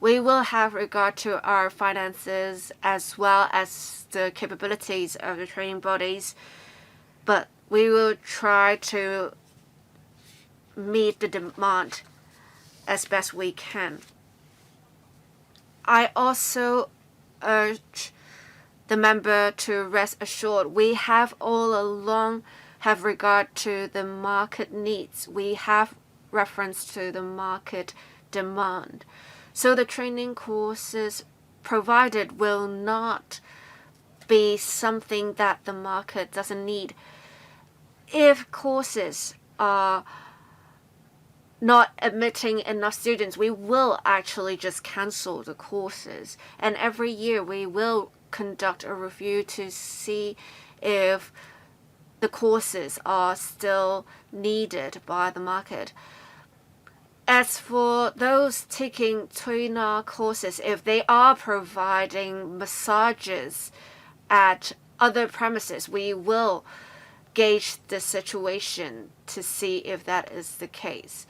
We will have regard to our finances as well as the capabilities of the training bodies, but we will try to meet the demand as best we can. I also urge the member to rest assured we have all along have regard to the market needs. We have reference to the market demand. So the training courses provided will not be something that the market doesn't need. If courses are not admitting enough students, we will actually just cancel the courses. And every year we will conduct a review to see if the courses are still needed by the market. As for those taking Tuina courses, if they are providing massages at other premises, we will gauge the situation to see if that is the case.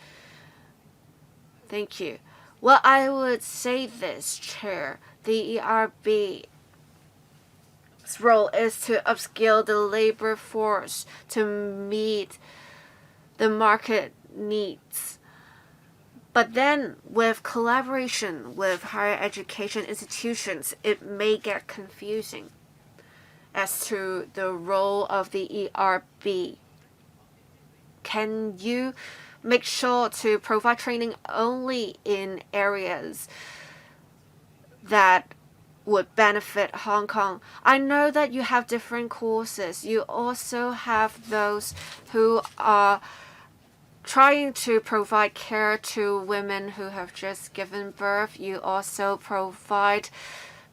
Thank you. Well, I would say this, Chair. The ERB's role is to upskill the labor force to meet the market needs. But then, with collaboration with higher education institutions, it may get confusing as to the role of the ERB. Can you make sure to provide training only in areas that would benefit Hong Kong? I know that you have different courses. You also have those who are trying to provide care to women who have just given birth. You also provide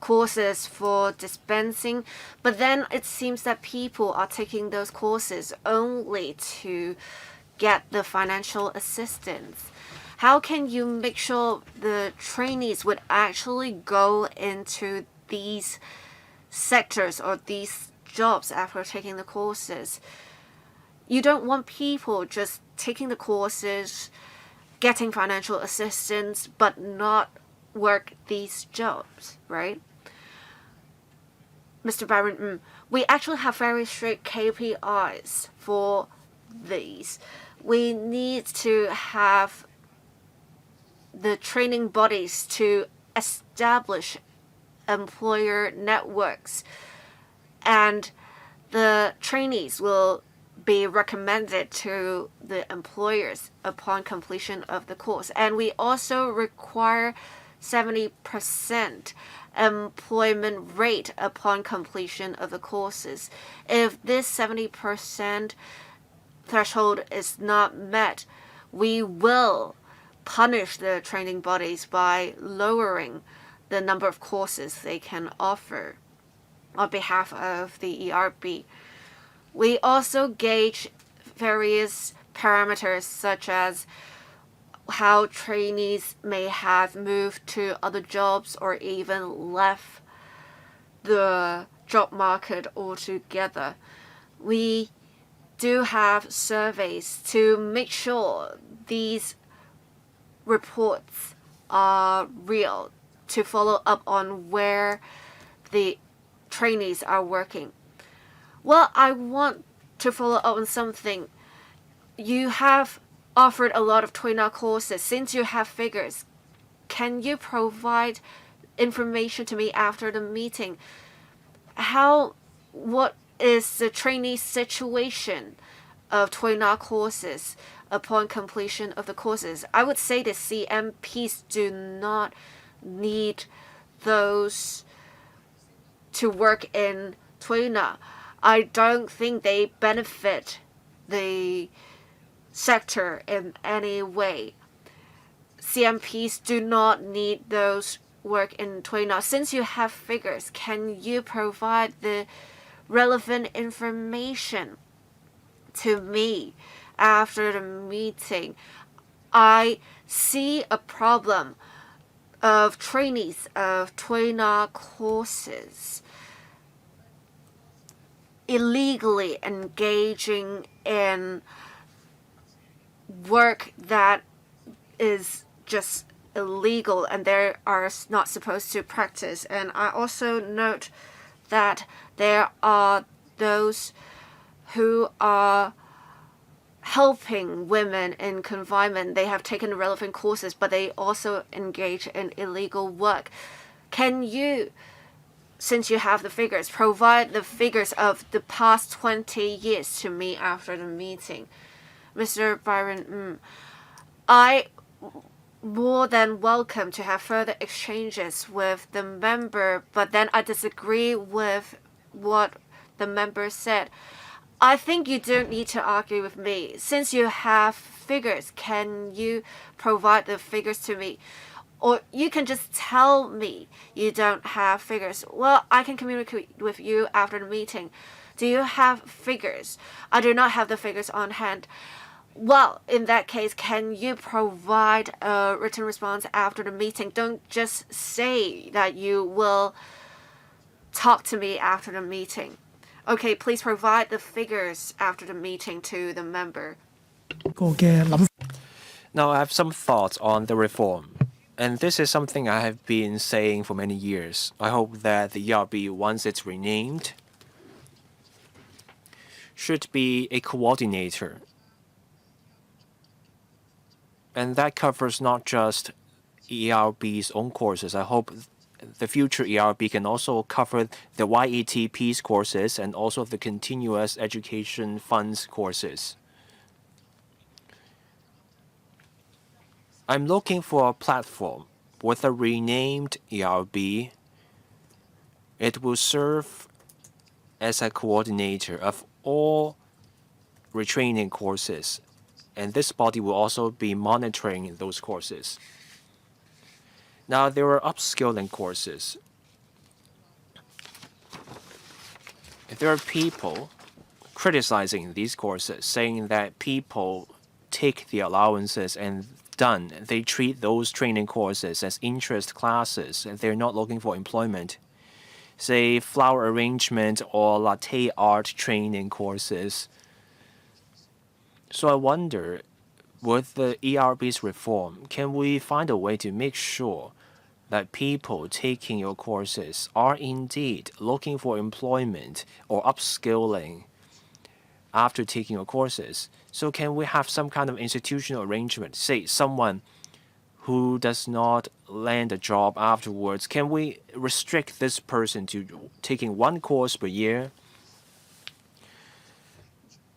courses for dispensing, but then it seems that people are taking those courses only to get the financial assistance. How can you make sure the trainees would actually go into these sectors or these jobs after taking the courses? You don't want people just taking the courses, getting financial assistance, but not work these jobs, right? Mr. Byron, we actually have very strict KPIs for these. We need to have the training bodies to establish employer networks, and the trainees will be recommended to the employers upon completion of the course. And we also require 70% employment rate upon completion of the courses. If this 70% threshold is not met, we will punish the training bodies by lowering the number of courses they can offer on behalf of the ERB. We also gauge various parameters such as how trainees may have moved to other jobs or even left the job market altogether. We do have surveys to make sure these reports are real, to follow up on where the trainees are working. Well, I want to follow up on something. You have offered a lot of TOEIC courses. Since you have figures, can you provide information to me after the meeting? What is the trainee situation of TOEIC courses upon completion of the courses? I would say the CMPs do not need those to work in TOEIC. I don't think they benefit the sector in any way. CMPs do not need those work in TOEIC. Since you have figures, can you provide the relevant information to me after the meeting? I see a problem of trainees of TOEIC courses illegally engaging in work that is just illegal and they are not supposed to practice. And I also note that there are those who are helping women in confinement. They have taken relevant courses, but they also engage in illegal work. Can you, since you have the figures, provide the figures of the past 20 years to me after the meeting? Mr. Byron, I more than welcome to have further exchanges with the member, but then I disagree with what the member said. I think you don't need to argue with me. Since you have figures, can you provide the figures to me? Or you can just tell me you don't have figures. Well, I can communicate with you after the meeting. Do you have figures? I do not have the figures on hand. Well, in that case, can you provide a written response after the meeting? Don't just say that you will talk to me after the meeting. Okay, please provide the figures after the meeting to the member. Now, I have some thoughts on the reform. And this is something I have been saying for many years. I hope that the ERB, once it's renamed, should be a coordinator. And that covers not just ERB's own courses. I hope the future ERB can also cover the YETP's courses and also the Continuous Education Funds courses. I'm looking for a platform with a renamed ERB. It will serve as a coordinator of all retraining courses and this body will also be monitoring those courses. Now, there are upskilling courses. There are people criticizing these courses, saying that people take the allowances and they treat those training courses as interest classes, and they're not looking for employment. Say flower arrangement or latte art training courses. So I wonder, with the ERB's reform, can we find a way to make sure that people taking your courses are indeed looking for employment or upskilling after taking your courses? So can we have some kind of institutional arrangement? Say someone who does not land a job afterwards, can we restrict this person to taking one course per year?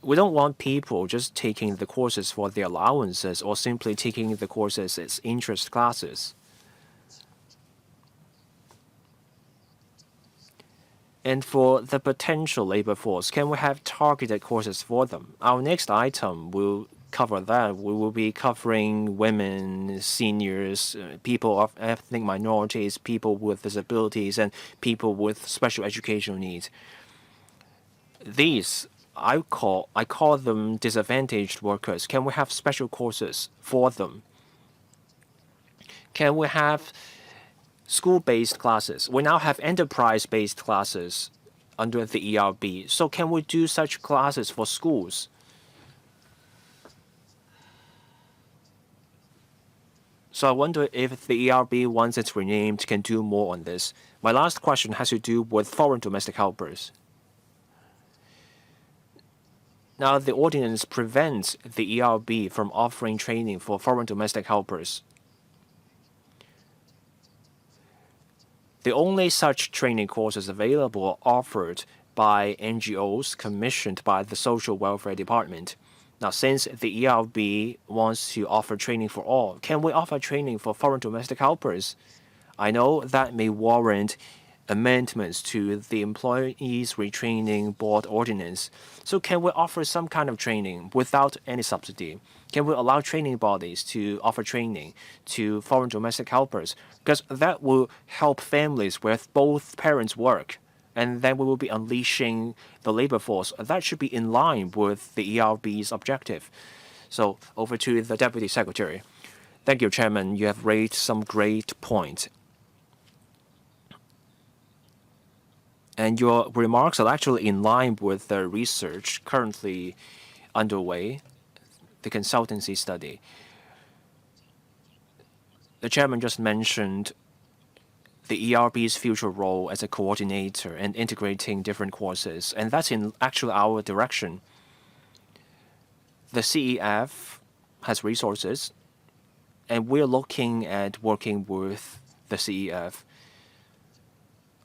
We don't want people just taking the courses for their allowances or simply taking the courses as interest classes. And for the potential labor force, can we have targeted courses for them? Our next item will cover that. We will be covering women, seniors, people of ethnic minorities, people with disabilities, and people with special educational needs. These I call them disadvantaged workers. Can we have special courses for them? Can we have school-based classes? We now have enterprise-based classes under the ERB. So can we do such classes for schools? So I wonder if the ERB, once it's renamed, can do more on this. My last question has to do with foreign domestic helpers. Now, the ordinance prevents the ERB from offering training for foreign domestic helpers. The only such training courses available are offered by NGOs commissioned by the Social Welfare Department. Now, since the ERB wants to offer training for all, can we offer training for foreign domestic helpers? I know that may warrant amendments to the Employees Retraining Board Ordinance. So can we offer some kind of training without any subsidy? Can we allow training bodies to offer training to foreign domestic helpers? Because that will help families where both parents work. And then we will be unleashing the labor force. That should be in line with the ERB's objective. So over to the Deputy Secretary. Thank you, Chairman. You have raised some great points. And your remarks are actually in line with the research currently underway, the consultancy study. The chairman just mentioned the ERB's future role as a coordinator and integrating different courses, and that's in actually our direction. The CEF has resources, and we're looking at working with the CEF.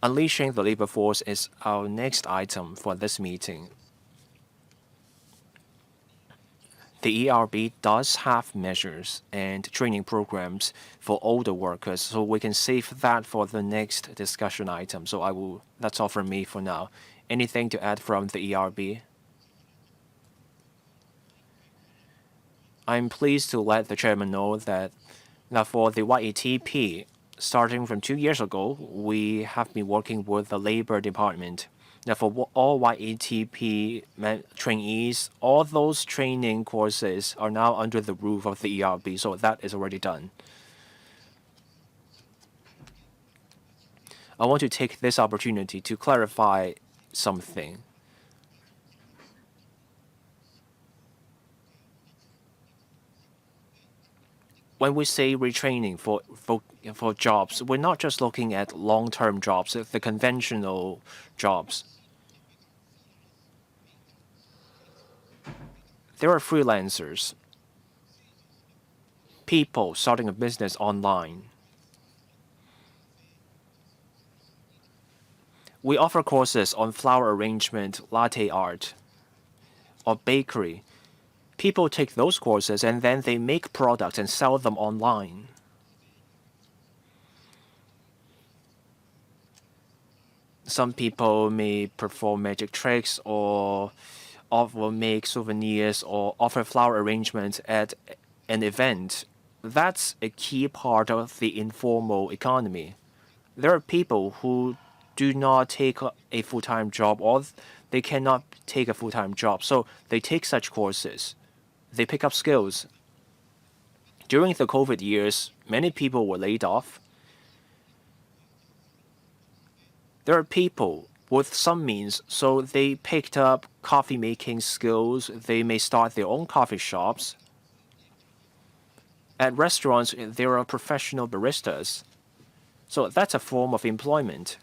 Unleashing the labor force is our next item for this meeting. The ERB does have measures and training programs for older workers, so we can save that for the next discussion item. So that's all from me for now. Anything to add from the ERB? I'm pleased to let the chairman know that now for the YATP, starting from 2 years ago, we have been working with the Labor Department. Now, for all YATP trainees, all those training courses are now under the roof of the ERB, so that is already done. I want to take this opportunity to clarify something. When we say retraining for jobs, we're not just looking at long-term jobs, the conventional jobs. There are freelancers, people starting a business online. We offer courses on flower arrangement, latte art, or bakery. People take those courses and then they make products and sell them online. Some people may perform magic tricks or or make souvenirs or offer flower arrangements at an event. That's a key part of the informal economy. There are people who do not take a full-time job or they cannot take a full-time job, so they take such courses. They pick up skills. During the COVID years, many people were laid off. There are people with some means, so they picked up coffee making skills. They may start their own coffee shops. At restaurants, there are professional baristas. So that's a form of employment.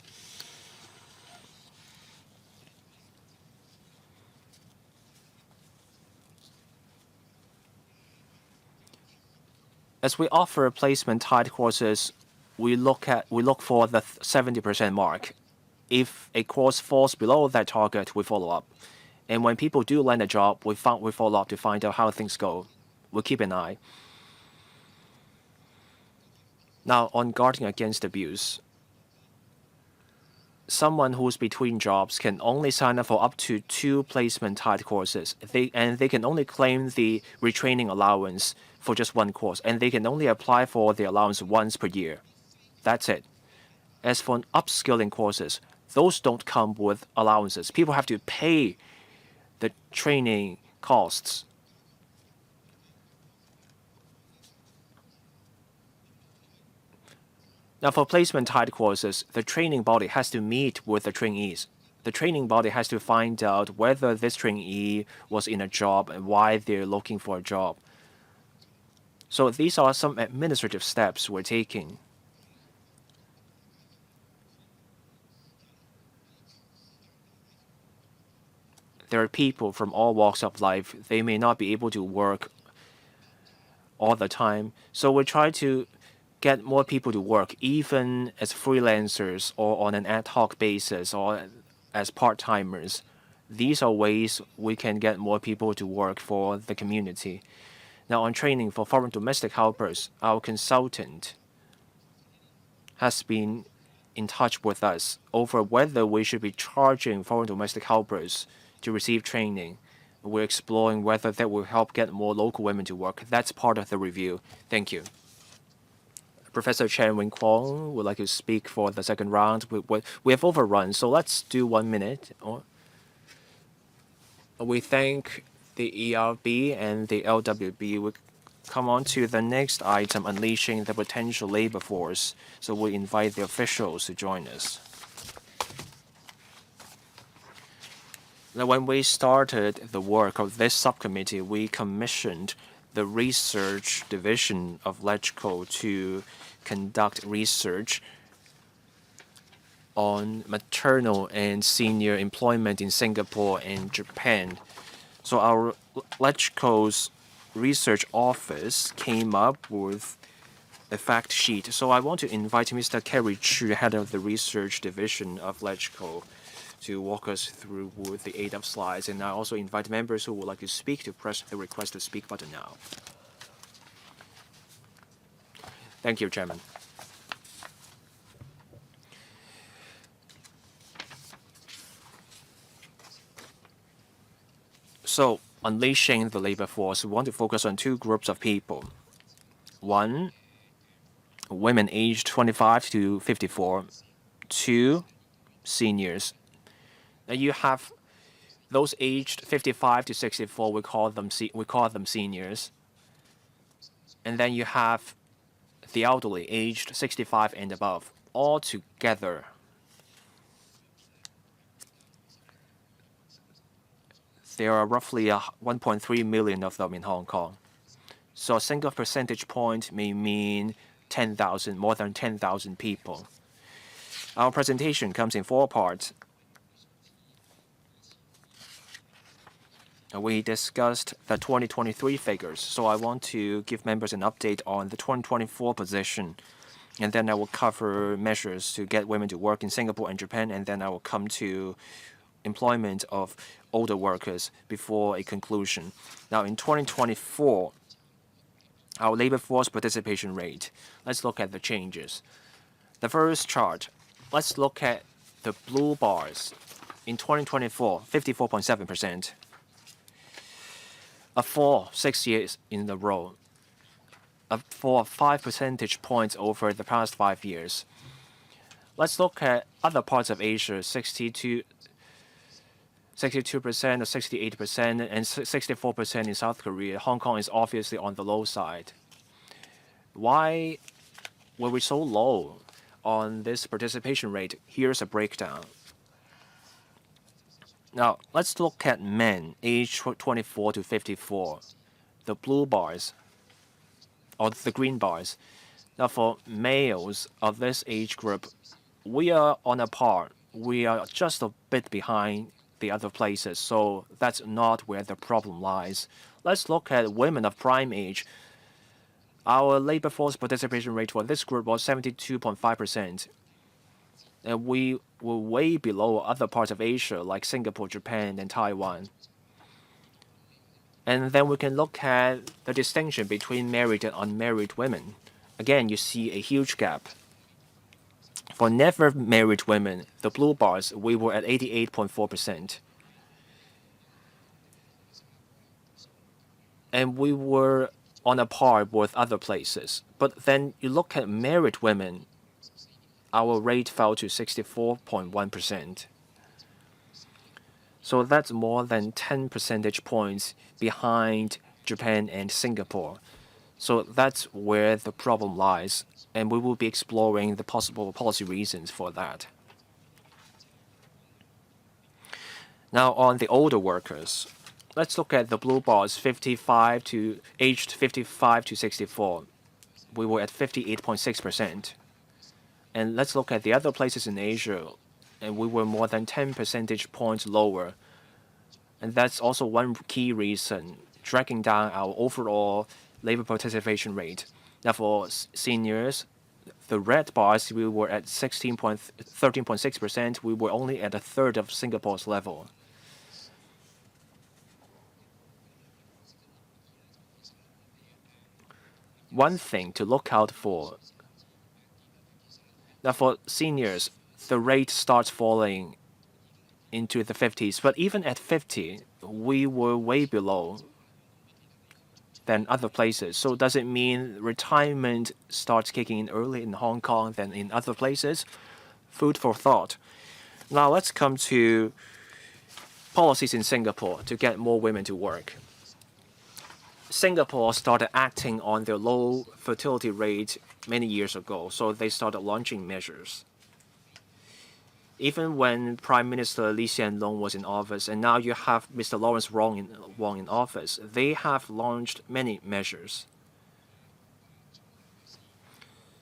As we offer placement-tied courses, we look for the 70% mark. If a course falls below that target, we follow up. And when people do land a job, we follow up to find out how things go. We keep an eye. Now, on guarding against abuse, someone who's between jobs can only sign up for up to 2 placement-tied courses. They can only claim the retraining allowance for just 1 course, and they can only apply for the allowance once per year. That's it. As for upskilling courses, those don't come with allowances. People have to pay the training costs. Now, for placement-tied courses, the training body has to meet with the trainees. The training body has to find out whether this trainee was in a job and why they're looking for a job. So these are some administrative steps we're taking. There are people from all walks of life. They may not be able to work all the time. So we try to get more people to work, even as freelancers or on an ad hoc basis or as part-timers. These are ways we can get more people to work for the community. Now, on training for foreign domestic helpers, our consultant has been in touch with us over whether we should be charging foreign domestic helpers to receive training. We're exploring whether that will help get more local women to work. That's part of the review. Thank you. Professor Chen Wing-Kwong would like to speak for the second round. We have overrun, so let's do 1 minute. We thank the ERB and the LWB. We come on to the next item, unleashing the potential labor force. So we invite the officials to join us. Now, when we started the work of this subcommittee, we commissioned the research division of LegCo to conduct research on maternal and senior employment in Singapore and Japan. So our LegCo's research office came up with a fact sheet. So I want to invite Mr. Kerry Chu, head of the research division of LegCo, to walk us through with the 8 of slides. And I also invite members who would like to speak to press the request to speak button now. Thank you, Chairman. So, unleashing the labor force, we want to focus on 2 groups of people. 1, women aged 25 to 54. 2, seniors. Now you have those aged 55 to 64. We call them seniors. And then you have the elderly, aged 65 and above. All together, there are roughly 1.3 million of them in Hong Kong. So a single percentage point may mean 10,000, more than 10,000 people. Our presentation comes in 4 parts. We discussed the 2023 figures, so I want to give members an update on the 2024 position. And then I will cover measures to get women to work in Singapore and Japan, and then I will come to employment of older workers before a conclusion. Now, in 2024, our labor force participation rate. Let's look at the changes. The first chart, let's look at the blue bars. In 2024, 54.7%. for 6 years in a row, for 5 percentage points over the past 5 years. Let's look at other parts of Asia, 62% or 68% and 64% in South Korea. Hong Kong is obviously on the low side. Why were we so low on this participation rate? Here's a breakdown. Now, let's look at men aged 24 to 54, the blue bars, or the green bars. Now, for males of this age group, we are on a par. We are just a bit behind the other places, so that's not where the problem lies. Let's look at women of prime age. Our labor force participation rate for this group was 72.5%. And we were way below other parts of Asia like Singapore, Japan, and Taiwan. And then we can look at the distinction between married and unmarried women. Again, you see a huge gap. For never married women, the blue bars, we were at 88.4%. And we were on a par with other places. But then you look at married women, our rate fell to 64.1%. So that's more than 10 percentage points behind Japan and Singapore. So that's where the problem lies, and we will be exploring the possible policy reasons for that. Now on the older workers, let's look at the blue bars aged 55 to 64. We were at 58.6%. And let's look at the other places in Asia, and we were more than 10 percentage points lower. And that's also one key reason dragging down our overall labor participation rate. Now for seniors, the red bars, we were at 13.6%. We were only at a third of Singapore's level. One thing to look out for. Now for seniors, the rate starts falling into the 50s, but even at 50, we were way below than other places. So does it mean retirement starts kicking in early in Hong Kong than in other places? Food for thought. Now let's come to policies in Singapore to get more women to work. Singapore started acting on their low fertility rate many years ago, so they started launching measures. Even when Prime Minister Lee Hsien Loong was in office, and now you have Mr. Lawrence Wong in office, they have launched many measures.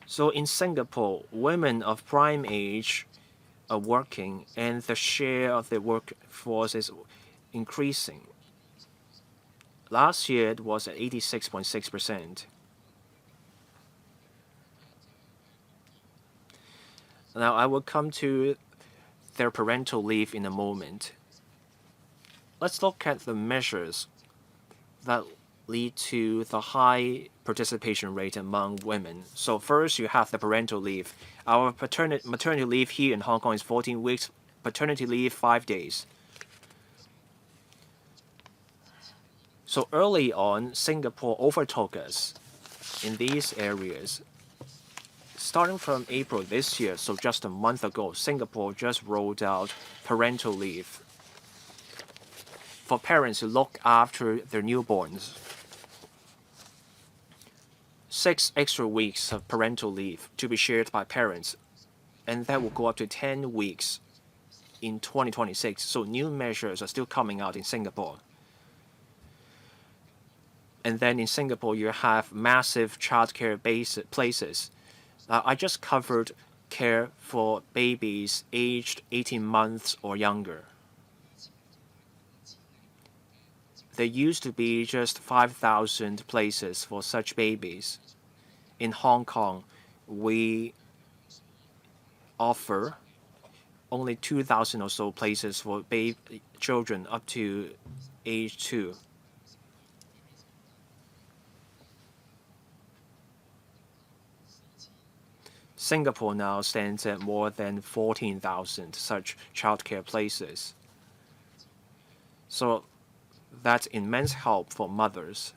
So in Singapore, women of prime age are working, and the share of the workforce is increasing. Last year, it was at 86.6%. Now, I will come to their parental leave in a moment. Let's look at the measures that lead to the high participation rate among women. So first, you have the parental leave. Our maternity leave here in Hong Kong is 14 weeks, paternity leave 5 days. So early on, Singapore overtook us in these areas. Starting from April this year, so just a month ago, Singapore just rolled out parental leave for parents who look after their newborns. 6 extra weeks of parental leave to be shared by parents, and that will go up to 10 weeks in 2026. So new measures are still coming out in Singapore. And then in Singapore, you have massive childcare places. I just covered care for babies aged 18 months or younger. There used to be just 5,000 places for such babies. In Hong Kong, we offer only 2,000 or so places for children up to age 2. Singapore now stands at more than 14,000 such childcare places. So That's immense help for mothers.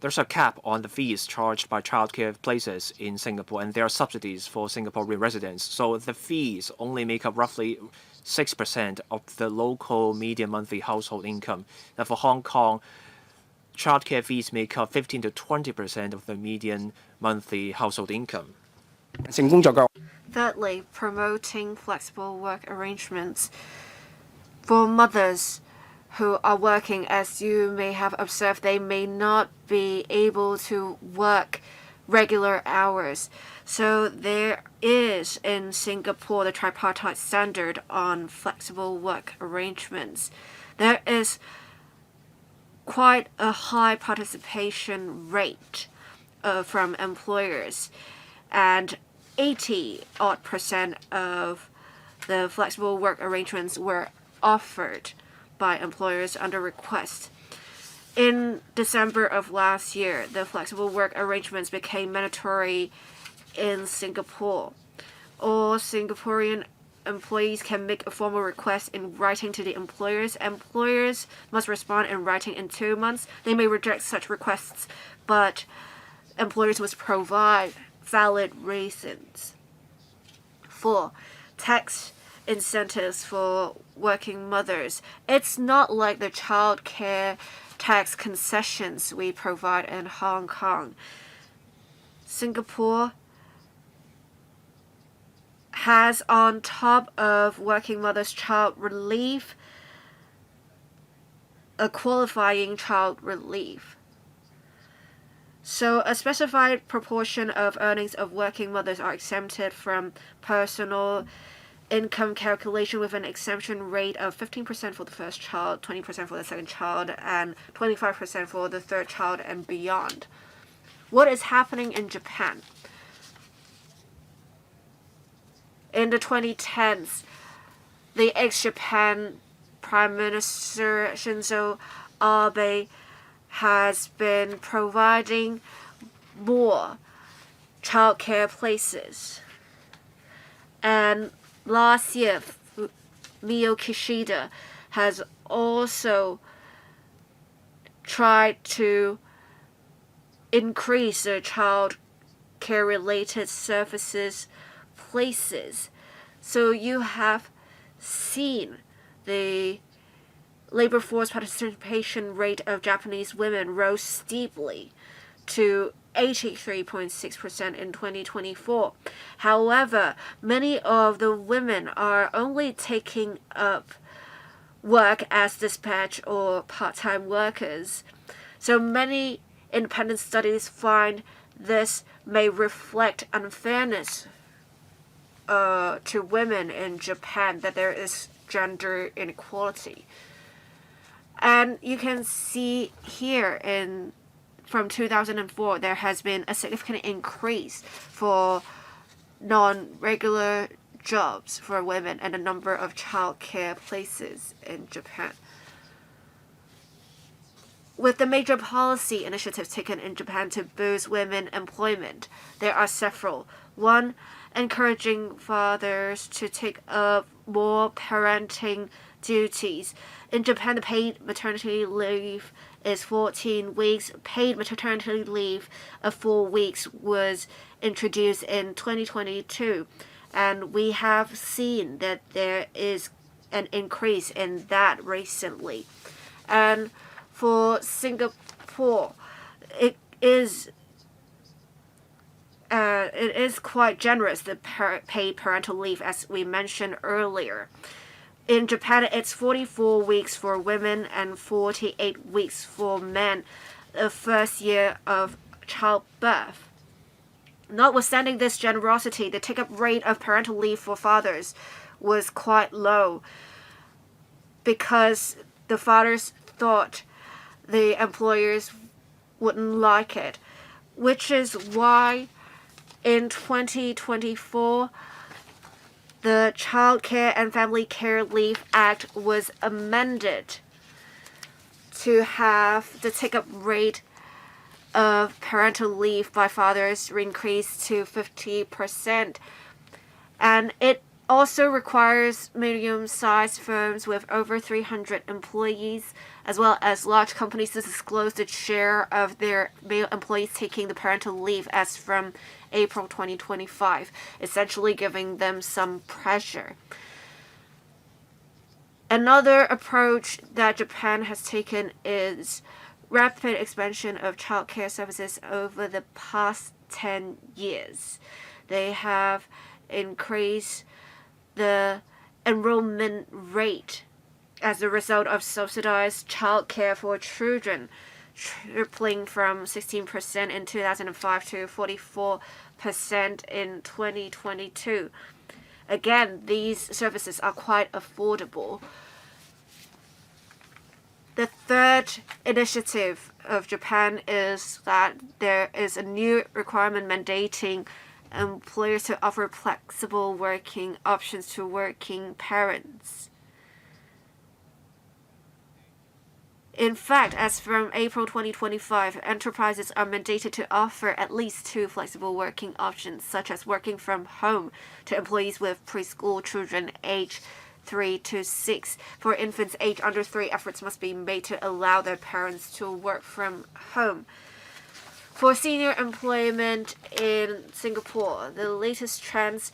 There's a cap on the fees charged by childcare places in Singapore, and there are subsidies for Singaporean residents. So the fees only make up roughly 6% of the local median monthly household income. Now, for Hong Kong, childcare fees make up 15 to 20% of the median monthly household income. Thirdly, promoting flexible work arrangements for mothers who are working. As you may have observed, they may not be able to work regular hours. So there is in Singapore the tripartite standard on flexible work arrangements. There is quite a high participation rate from employers, and 80% of the flexible work arrangements were offered by employers under request. In December of last year, the flexible work arrangements became mandatory in Singapore. All Singaporean employees can make a formal request in writing to the employers. Employers must respond in writing in 2 months. They may reject such requests, but employers must provide valid reasons. 4. Tax incentives for working mothers. It's not like the child care tax concessions we provide in Hong Kong. Singapore has, on top of working mothers' child relief, a qualifying child relief. So a specified proportion of earnings of working mothers are exempted from personal income calculation, with an exemption rate of 15% for the first child, 20% for the second child, and 25% for the third child and beyond. What is happening in Japan? In the 2010s, the ex-Japan Prime Minister Shinzo Abe has been providing more childcare places. And last year, Fumio Kishida has also tried to increase the child care related services places. So you have seen the labor force participation rate of Japanese women rose steeply to 83.6% in 2024. However, many of the women are only taking up work as dispatch or part-time workers. So many independent studies find this may reflect unfairness to women in Japan, that there is gender inequality. And you can see here from 2004, there has been a significant increase for non-regular jobs for women and the number of childcare places in Japan. With the major policy initiatives taken in Japan to boost women employment, there are several. 1, encouraging fathers to take up more parenting duties. In Japan, the paid maternity leave is 14 weeks. Paid maternity leave of 4 weeks was introduced in 2022. And we have seen that there is an increase in that recently. And for Singapore, it is quite generous, the paid parental leave, as we mentioned earlier. In Japan, it's 44 weeks for women and 48 weeks for men the first year of childbirth. Notwithstanding this generosity, the take-up rate of parental leave for fathers was quite low because the fathers thought the employers wouldn't like it, which is why in 2024, the Child Care and Family Care Leave Act was amended to have the take-up rate of parental leave by fathers increased to 50%. And it also requires medium-sized firms with over 300 employees, as well as large companies, to disclose the share of their male employees taking the parental leave as from April 2025, essentially giving them some pressure. Another approach that Japan has taken is rapid expansion of childcare services over the past 10 years. They have increased the enrollment rate as a result of subsidized childcare for children, tripling from 16% in 2005 to 44% in 2022. Again, these services are quite affordable. The third initiative of Japan is that there is a new requirement mandating employers to offer flexible working options to working parents. In fact, as from April 2025, enterprises are mandated to offer at least 2 flexible working options, such as working from home to employees with preschool children aged 3 to 6. For infants aged under 3, efforts must be made to allow their parents to work from home. For senior employment in Singapore, the latest trends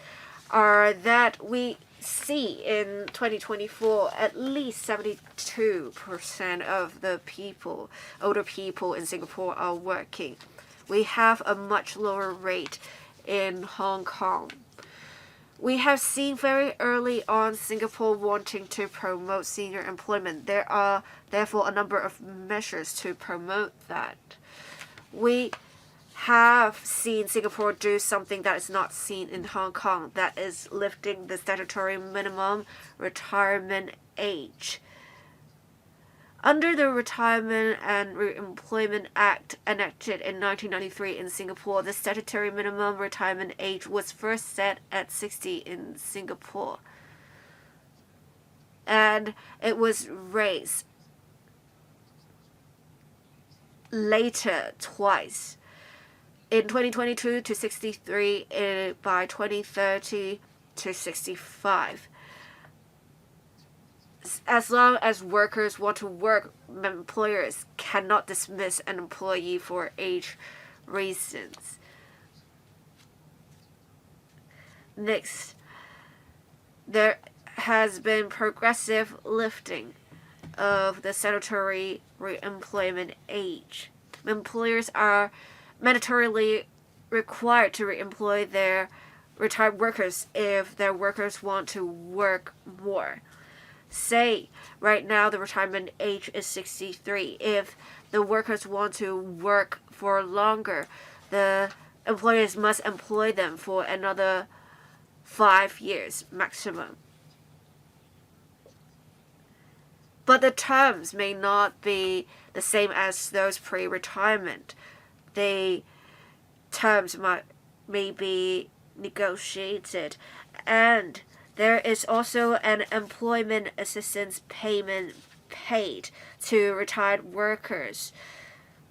are that we see in 2024 at least 72% of the older people in Singapore are working. We have a much lower rate in Hong Kong. We have seen very early on Singapore wanting to promote senior employment. There are therefore a number of measures to promote that. We have seen Singapore do something that is not seen in Hong Kong, that is lifting the statutory minimum retirement age. Under the Retirement and Re-employment Act enacted in 1993 in Singapore, the statutory minimum retirement age was first set at 60 in Singapore, and it was raised later twice, in 2022 to 63, by 2030 to 65. As long as workers want to work, employers cannot dismiss an employee for age reasons. Next, there has been progressive lifting of the statutory re-employment age. Employers are mandatorily required to re-employ their retired workers if their workers want to work more. Say, right now the retirement age is 63. If the workers want to work for longer, the employers must employ them for another 5 years maximum. But the terms may not be the same as those pre-retirement. The terms may be negotiated, and there is also an employment assistance payment paid to retired workers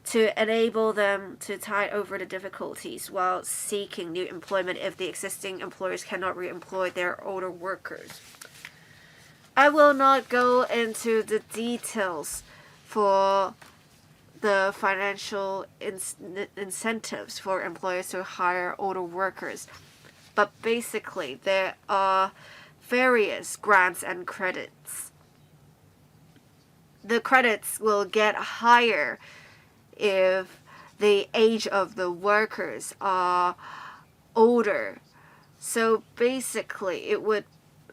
to enable them to tide over the difficulties while seeking new employment if the existing employers cannot re-employ their older workers. I will not go into the details for the financial incentives for employers to hire older workers, but basically there are various grants and credits. The credits will get higher if the age of the workers are older. So basically it would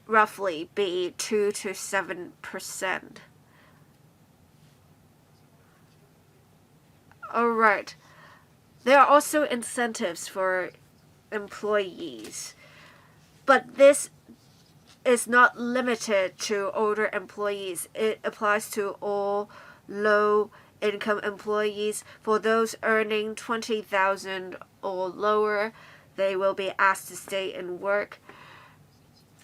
roughly be 2 to 7%. Alright. There are also incentives for employees, but this is not limited to older employees. It applies to all low-income employees. For those earning 20,000 or lower, they will be asked to stay in work.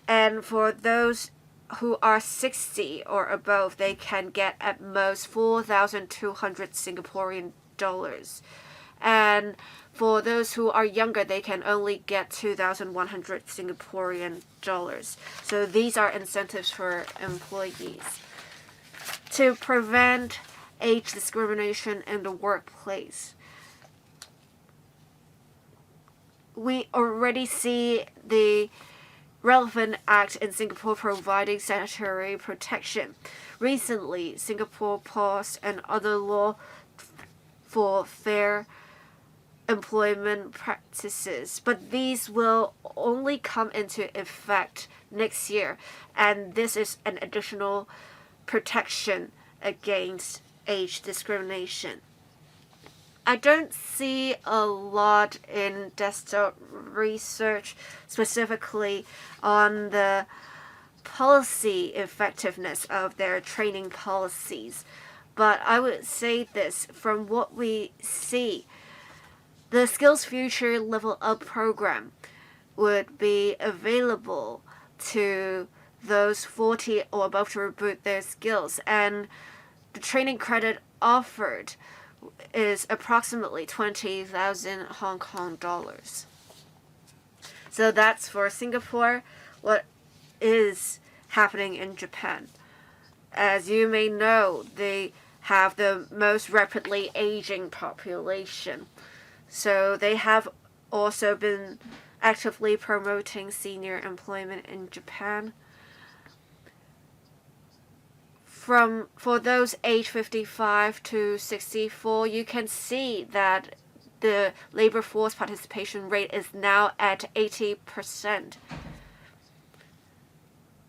And for those who are 60 or above, they can get at most 4,200 Singaporean dollars. And for those who are younger, they can only get 2,100 Singaporean dollars. So these are incentives for employees. To prevent age discrimination in the workplace, we already see the relevant act in Singapore providing sanitary protection. Recently, Singapore passed another law for fair employment practices, but these will only come into effect next year, and this is an additional protection against age discrimination. I don't see a lot in desktop research specifically on the policy effectiveness of their training policies, but I would say this: from what we see, the Skills Future Level Up program would be available to those 40 or above to reboot their skills, and the training credit offered is approximately 20,000 Hong Kong dollars. So that's for Singapore. What is happening in Japan? As you may know, they have the most rapidly aging population. So they have also been actively promoting senior employment in Japan. For those age 55 to 64, you can see that the labor force participation rate is now at 80%.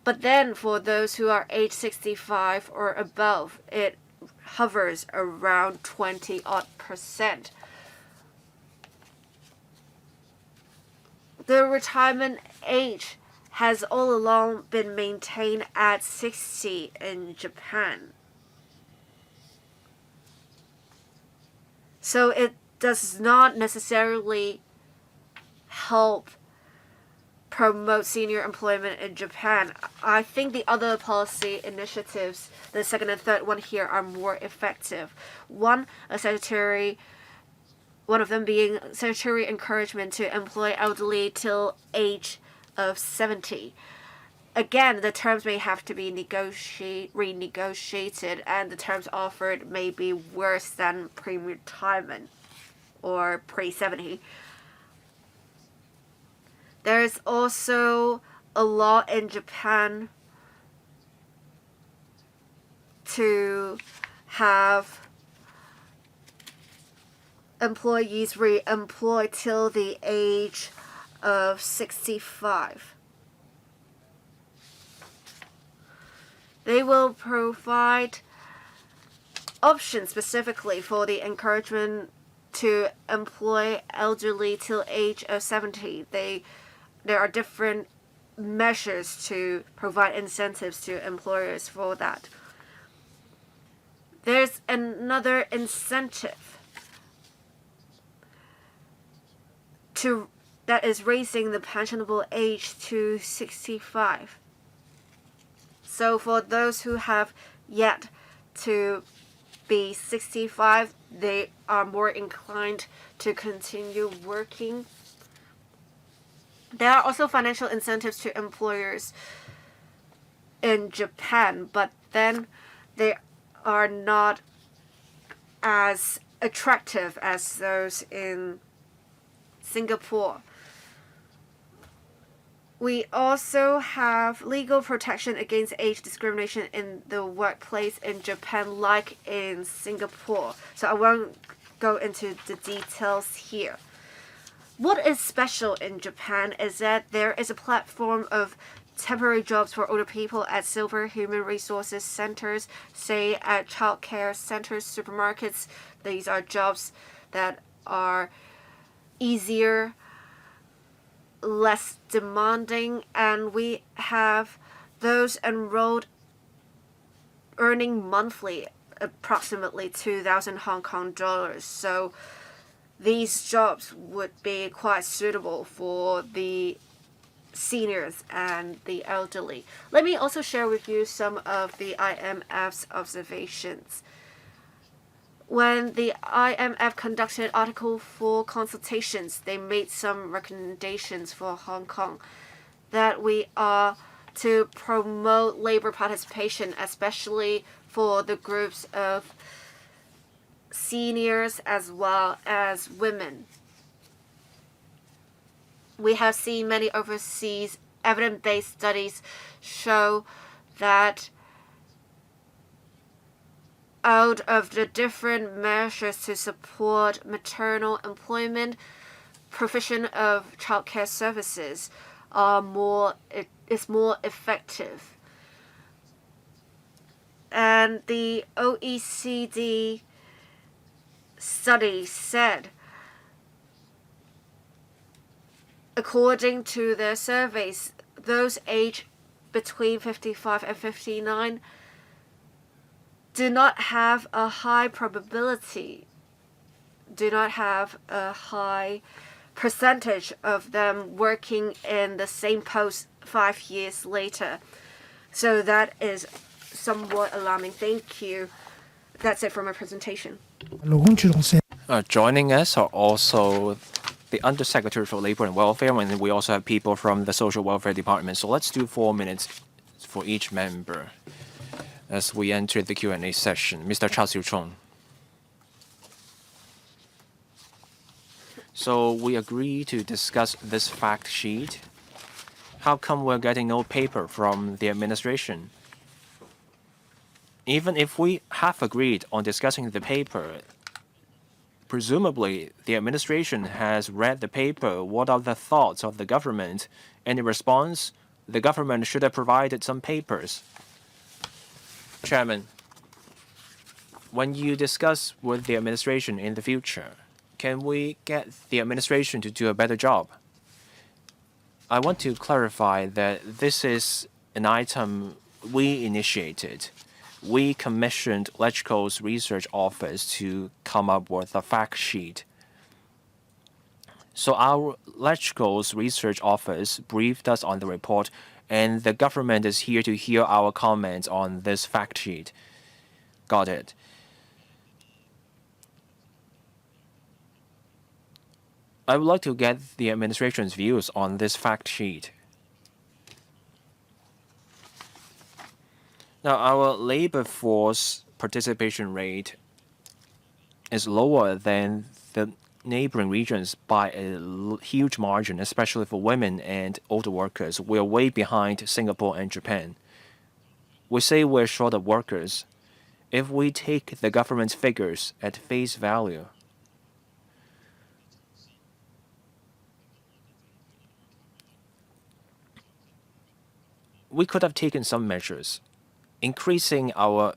But then for those who are age 65 or above, it hovers around 20-odd%. The retirement age has all along been maintained at 60 in Japan. So it does not necessarily help promote senior employment in Japan. I think the other policy initiatives, the second and third one here, are more effective. One of them being statutory encouragement to employ elderly till age of 70. Again, the terms may have to be renegotiated, and the terms offered may be worse than pre-retirement or pre-70. There is also a law in Japan to have employees re-employed till the age of 65. They will provide options specifically for the encouragement to employ elderly till age of 70. There are different measures to provide incentives to employers for that. There's another incentive that is raising the pensionable age to 65. So for those who have yet to be 65, they are more inclined to continue working. There are also financial incentives to employers in Japan, but then they are not as attractive as those in Singapore. We also have legal protection against age discrimination in the workplace in Japan, like in Singapore. So I won't go into the details here. What is special in Japan is that there is a platform of temporary jobs for older people at silver human resources centers, say at childcare centers, supermarkets. These are jobs that are easier, less demanding, and we have those enrolled earning monthly approximately 2,000 Hong Kong dollars. So these jobs would be quite suitable for the seniors and the elderly. Let me also share with you some of the IMF's observations. when the IMF conducted Article 4 consultations, they made some recommendations for Hong Kong that we are to promote labor participation, especially for the groups of seniors as well as women. We have seen many overseas evidence-based studies show that out of the different measures to support maternal employment, provision of childcare services is more effective. And the OECD study said, according to their surveys, those aged between 55 and 59 do not have a high probability, do not have a high percentage of them working in the same post 5 years later. So that is somewhat alarming. Thank you. That's it for my presentation. Joining us are also the Undersecretary for Labor and Welfare, and we also have people from the Social Welfare Department. So let's do 4 minutes for each member as we enter the Q&A session. Mr. Chao Siu-chung. So we agree to discuss this fact sheet. How come we're getting no paper from the administration? Even if we have agreed on discussing the paper, presumably the administration has read the paper. What are the thoughts of the government? And in response, the government should have provided some papers. Chairman, when you discuss with the administration in the future, can we get the administration to do a better job? I want to clarify that this is an item we initiated. We commissioned LegCo's research office to come up with a fact sheet. So our LegCo's research office briefed us on the report, and the government is here to hear our comments on this fact sheet. Got it. I would like to get the administration's views on this fact sheet. Now, our labor force participation rate is lower than the neighboring regions by a huge margin, especially for women and older workers. We're way behind Singapore and Japan. We say we're short of workers. If we take the government's figures at face value, we could have taken some measures. Increasing our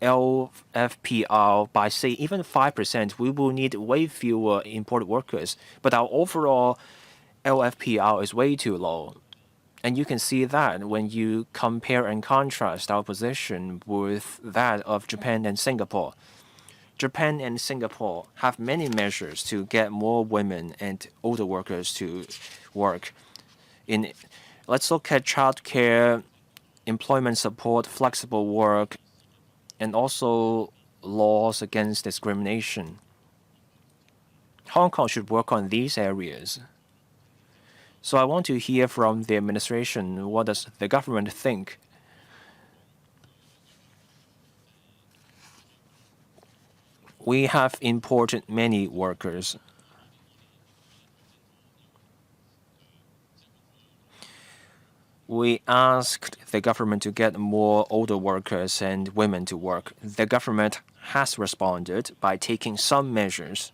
LFPR by, say, even 5%, we will need way fewer imported workers. But our overall LFPR is way too low. And you can see that when you compare and contrast our position with that of Japan and Singapore. Japan and Singapore have many measures to get more women and older workers to work. Let's look at childcare, employment support, flexible work, and also laws against discrimination. Hong Kong should work on these areas. So I want to hear from the administration, what does the government think? We have imported many workers. We asked the government to get more older workers and women to work. The government has responded by taking some measures.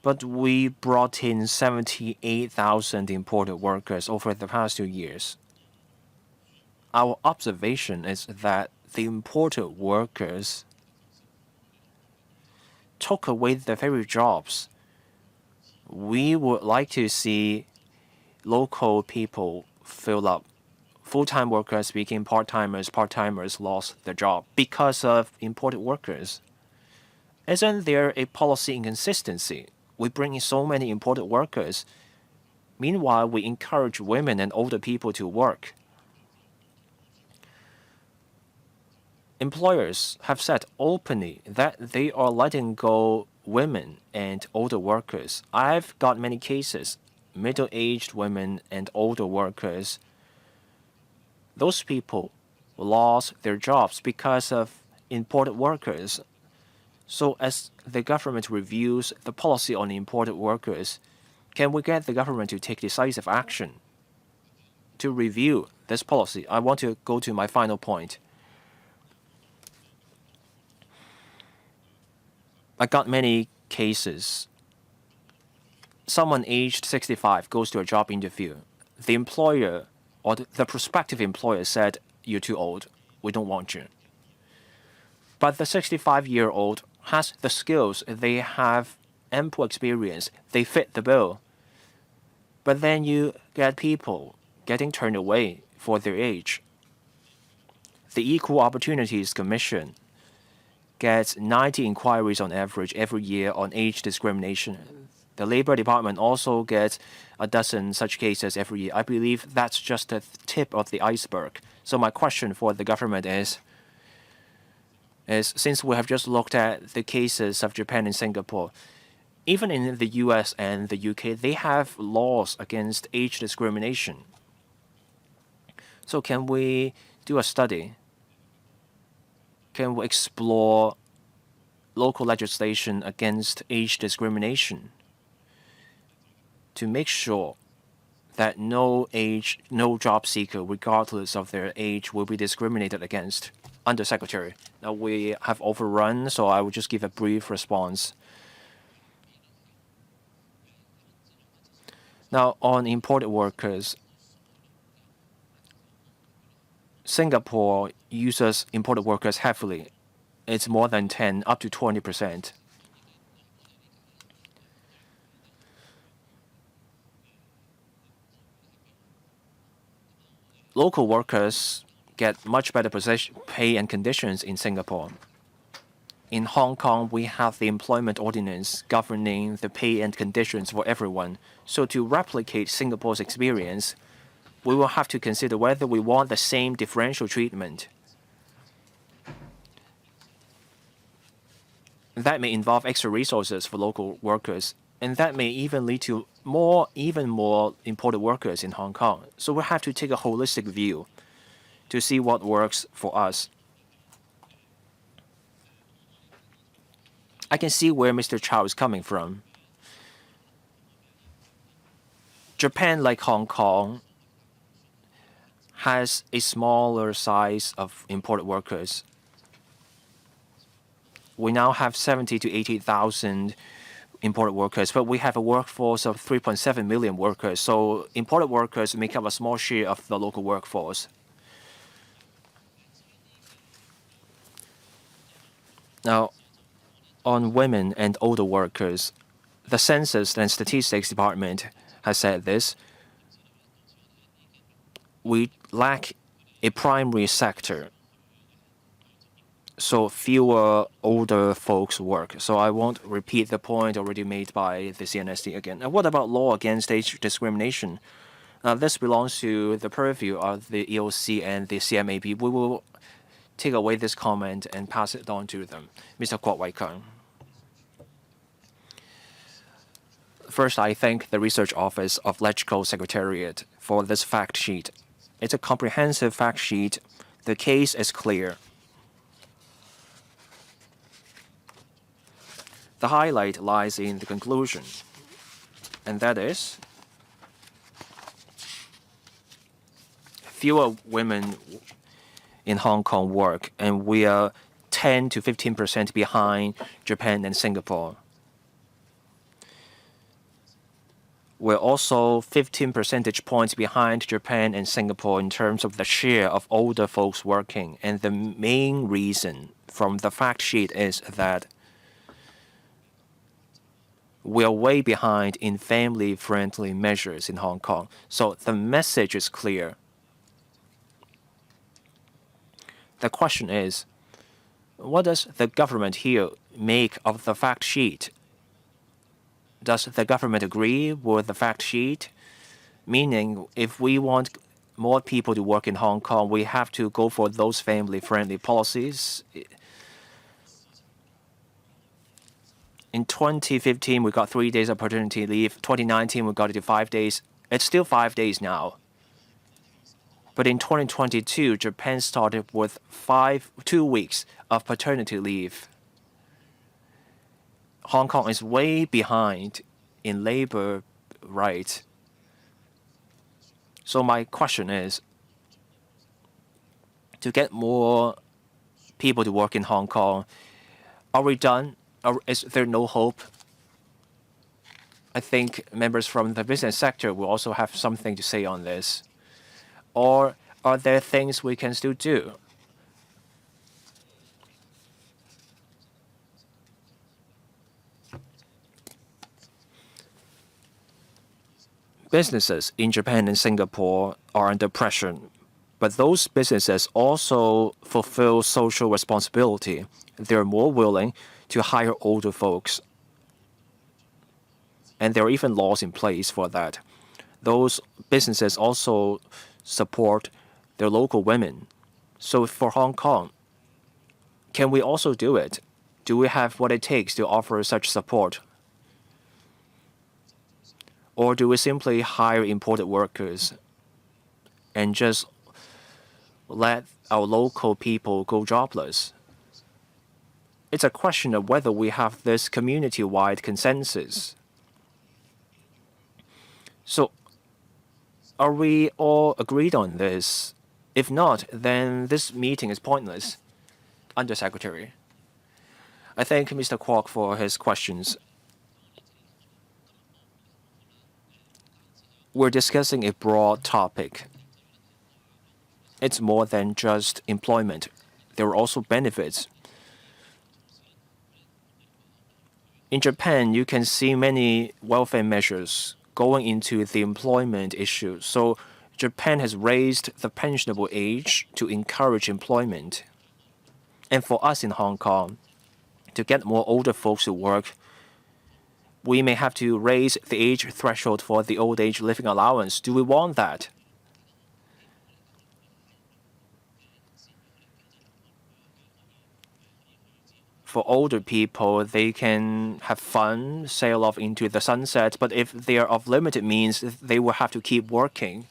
But we brought in 78,000 imported workers over the past 2 years. Our observation is that the imported workers took away the very jobs. We would like to see local people fill up. Full-time workers became part-timers. Part-timers lost their job because of imported workers. Isn't there a policy inconsistency? We bring in so many imported workers. Meanwhile, we encourage women and older people to work. employers have said openly that they are letting go women and older workers. I've got many cases, middle-aged women and older workers. Those people lost their jobs because of imported workers. So as the government reviews the policy on imported workers, can we get the government to take decisive action to review this policy? I want to go to my final point. I got many cases. Someone aged 65 goes to a job interview. The employer or the prospective employer said, "You're too old. We don't want you." But the 65-year-old has the skills. They have ample experience. They fit the bill. But then you get people getting turned away for their age. The Equal Opportunities Commission gets 90 inquiries on average every year on age discrimination. The Labor Department also gets a dozen such cases every year. I believe that's just the tip of the iceberg. So my question for the government is since we have just looked at the cases of Japan and Singapore, even in the US and the UK, they have laws against age discrimination. So can we do a study? Can we explore local legislation against age discrimination to make sure that no job seeker, regardless of their age, will be discriminated against? Undersecretary. Now we have overrun, so I will just give a brief response. Now on imported workers, Singapore uses imported workers heavily. It's more than 10, up to 20%. Local workers get much better pay and conditions in Singapore. In Hong Kong, we have the employment ordinance governing the pay and conditions for everyone. So to replicate Singapore's experience, we will have to consider whether we want the same differential treatment. That may involve extra resources for local workers, and that may even lead to even more imported workers in Hong Kong. So we have to take a holistic view to see what works for us. I can see where Mr. Chow is coming from. Japan, like Hong Kong, has a smaller size of imported workers. We now have 70 to 80,000 imported workers, but we have a workforce of 3.7 million workers. So imported workers make up a small share of the local workforce. Now, on women and older workers, the Census and Statistics Department has said this. We lack a primary sector, so fewer older folks work. So I won't repeat the point already made by the CNSD again. Now, what about law against age discrimination? This belongs to the purview of the EOC and the CMAP. We will take away this comment and pass it on to them. Mr. Kwok Wai-kang. First, I thank the Research Office of Legislative Secretariat for this fact sheet. It's a comprehensive fact sheet. The case is clear. The highlight lies in the conclusion, and that is fewer women in Hong Kong work, and we are 10 to 15% behind Japan and Singapore. We're also 15 percentage points behind Japan and Singapore in terms of the share of older folks working. And the main reason from the fact sheet is that we're way behind in family-friendly measures in Hong Kong. So the message is clear. The question is, what does the government here make of the fact sheet? Does the government agree with the fact sheet? Meaning, if we want more people to work in Hong Kong, we have to go for those family-friendly policies. In 2015, we got 3 days of paternity leave. 2019, we got it to 5 days. It's still 5 days now. But in 2022, Japan started with 2 weeks of paternity leave. Hong Kong is way behind in labor rights. So my question is, to get more people to work in Hong Kong, are we done? Is there no hope? I think members from the business sector will also have something to say on this. Or are there things we can still do? Businesses in Japan and Singapore are under pressure, but those businesses also fulfill social responsibility. They're more willing to hire older folks. And there are even laws in place for that. Those businesses also support their local women. So for Hong Kong, can we also do it? Do we have what it takes to offer such support? Or do we simply hire imported workers and just let our local people go jobless? It's a question of whether we have this community-wide consensus. So, are we all agreed on this? If not, then this meeting is pointless. Undersecretary. I thank Mr. Kwok for his questions. We're discussing a broad topic. It's more than just employment. There are also benefits. In Japan, you can see many welfare measures going into the employment issue. So Japan has raised the pensionable age to encourage employment. And for us in Hong Kong, to get more older folks to work, we may have to raise the age threshold for the old age living allowance. Do we want that? For older people, they can have fun, sail off into the sunset, but if they are of limited means, they will have to keep working.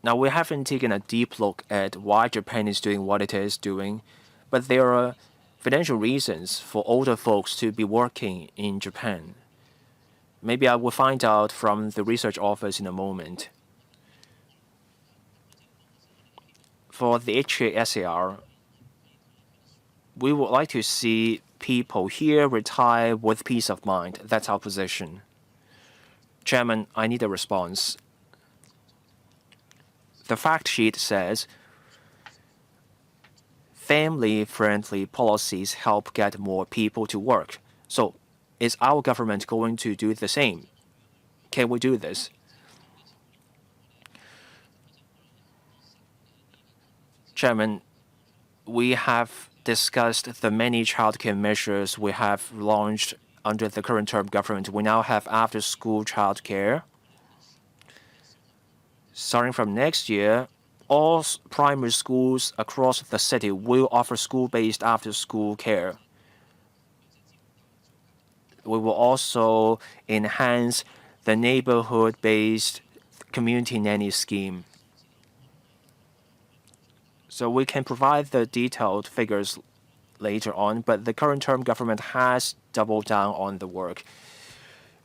Now, we haven't taken a deep look at why Japan is doing what it is doing, but there are financial reasons for older folks to be working in Japan. Maybe I will find out from the research office in a moment. For the HKSAR, we would like to see people here retire with peace of mind. That's our position. Chairman, I need a response. The fact sheet says family-friendly policies help get more people to work. So, is our government going to do the same? Can we do this? Chairman, we have discussed the many childcare measures we have launched under the current term government. We now have after-school childcare. Starting from next year, all primary schools across the city will offer school-based after-school care. We will also enhance the neighborhood-based community nanny scheme. So we can provide the detailed figures later on, but the current term government has doubled down on the work.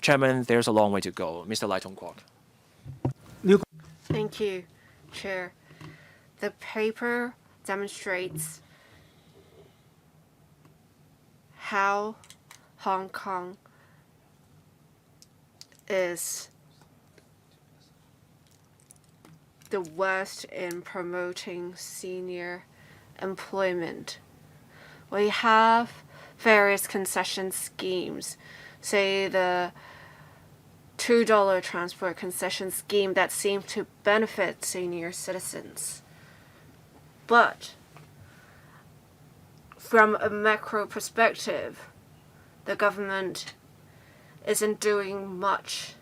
Chairman, there's a long way to go. Mr. Lai Tong-kwok. Thank you, Chair. The paper demonstrates how Hong Kong is the worst in promoting senior employment. We have various concession schemes, say the $2 transport concession scheme that seems to benefit senior citizens. But from a macro perspective, the government isn't doing much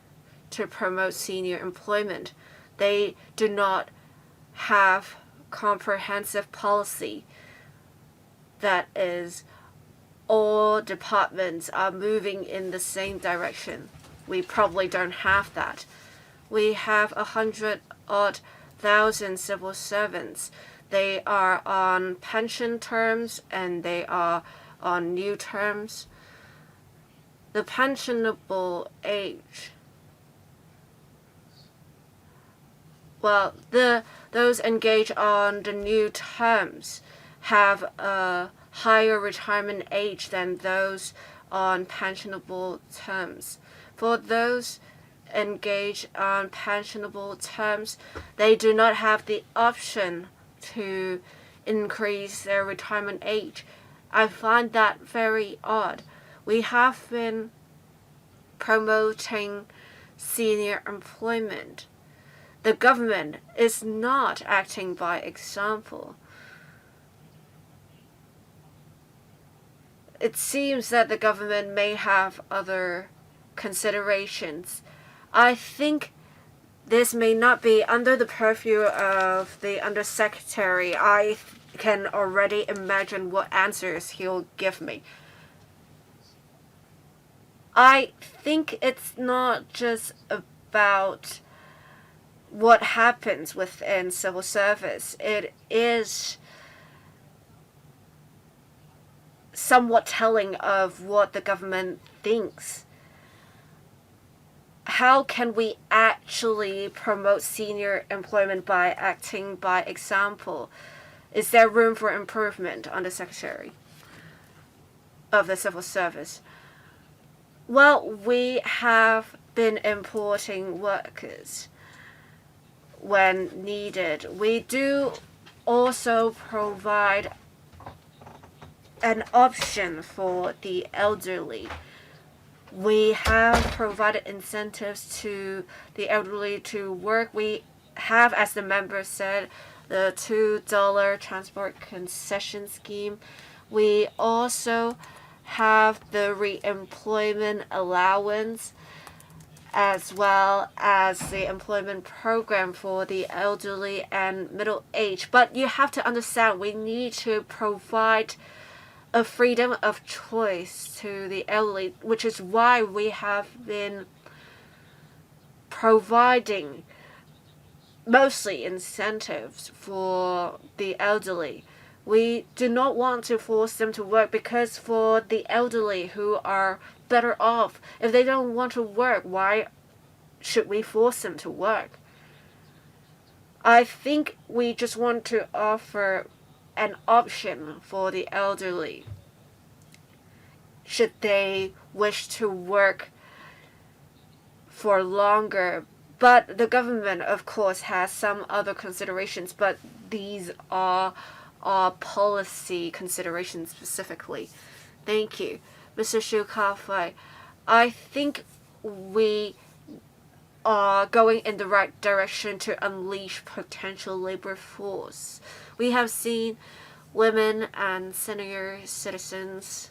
to promote senior employment. They do not have comprehensive policy that is all departments are moving in the same direction. We probably don't have that. We have 100,000 civil servants. They are on pension terms and they are on new terms. The pensionable age, well, those engaged on the new terms have a higher retirement age than those on pensionable terms. For those engaged on pensionable terms, they do not have the option to increase their retirement age. I find that very odd. We have been promoting senior employment. The government is not acting by example. It seems that the government may have other considerations. I think this may not be under the purview of the Undersecretary. I can already imagine what answers he'll give me. I think it's not just about what happens within civil service. It is somewhat telling of what the government thinks. How can we actually promote senior employment by acting by example? Is there room for improvement on the Secretary of the Civil Service? Well, we have been importing workers when needed. We do also provide an option for the elderly. We have provided incentives to the elderly to work. We have, as the member said, the $2 transport concession scheme. We also have the reemployment allowance, as well as the employment program for the elderly and middle age. But you have to understand, we need to provide a freedom of choice to the elderly, which is why we have been providing mostly incentives for the elderly. We do not want to force them to work, because for the elderly who are better off, if they don't want to work, why should we force them to work? I think we just want to offer an option for the elderly should they wish to work for longer. But the government, of course, has some other considerations, but these are policy considerations specifically. Thank you. Mr. Xu Kafei, I think we are going in the right direction to unleash potential labor force. We have seen women and senior citizens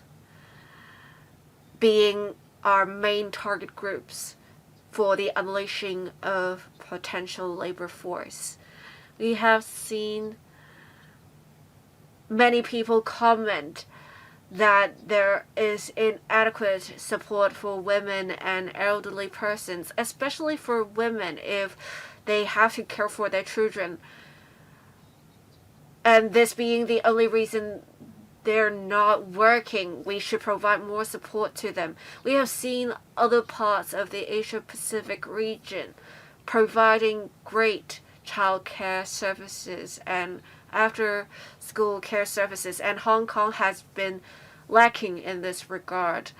being our main target groups for the unleashing of potential labor force. We have seen many people comment that there is inadequate support for women and elderly persons, especially for women if they have to care for their children. And this being the only reason they're not working, we should provide more support to them. We have seen other parts of the Asia-Pacific region providing great child care services and after-school care services, and Hong Kong has been lacking in this regard.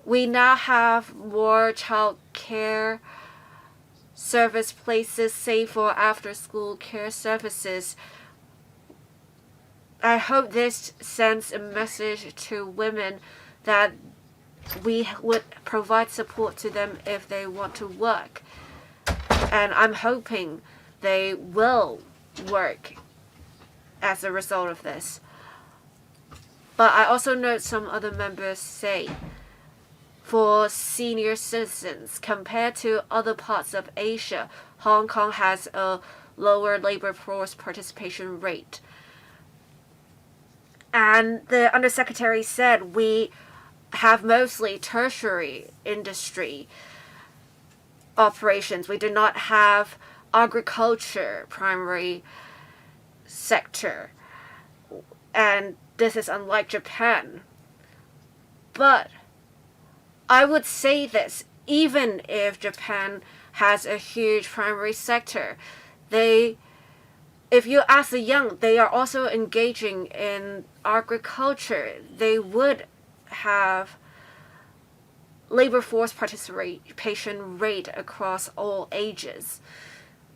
We now have more child care service places, save for after-school care services. I hope this sends a message to women that we would provide support to them if they want to work. And I'm hoping they will work as a result of this. But I also note some other members say, for senior citizens. Compared to other parts of Asia, Hong Kong has a lower labor force participation rate. And the Undersecretary said we have mostly tertiary industry operations. We do not have agriculture primary sector. And this is unlike Japan. But I would say this, even if Japan has a huge primary sector, if you ask the young, they are also engaging in agriculture. They would have labor force participation rate across all ages,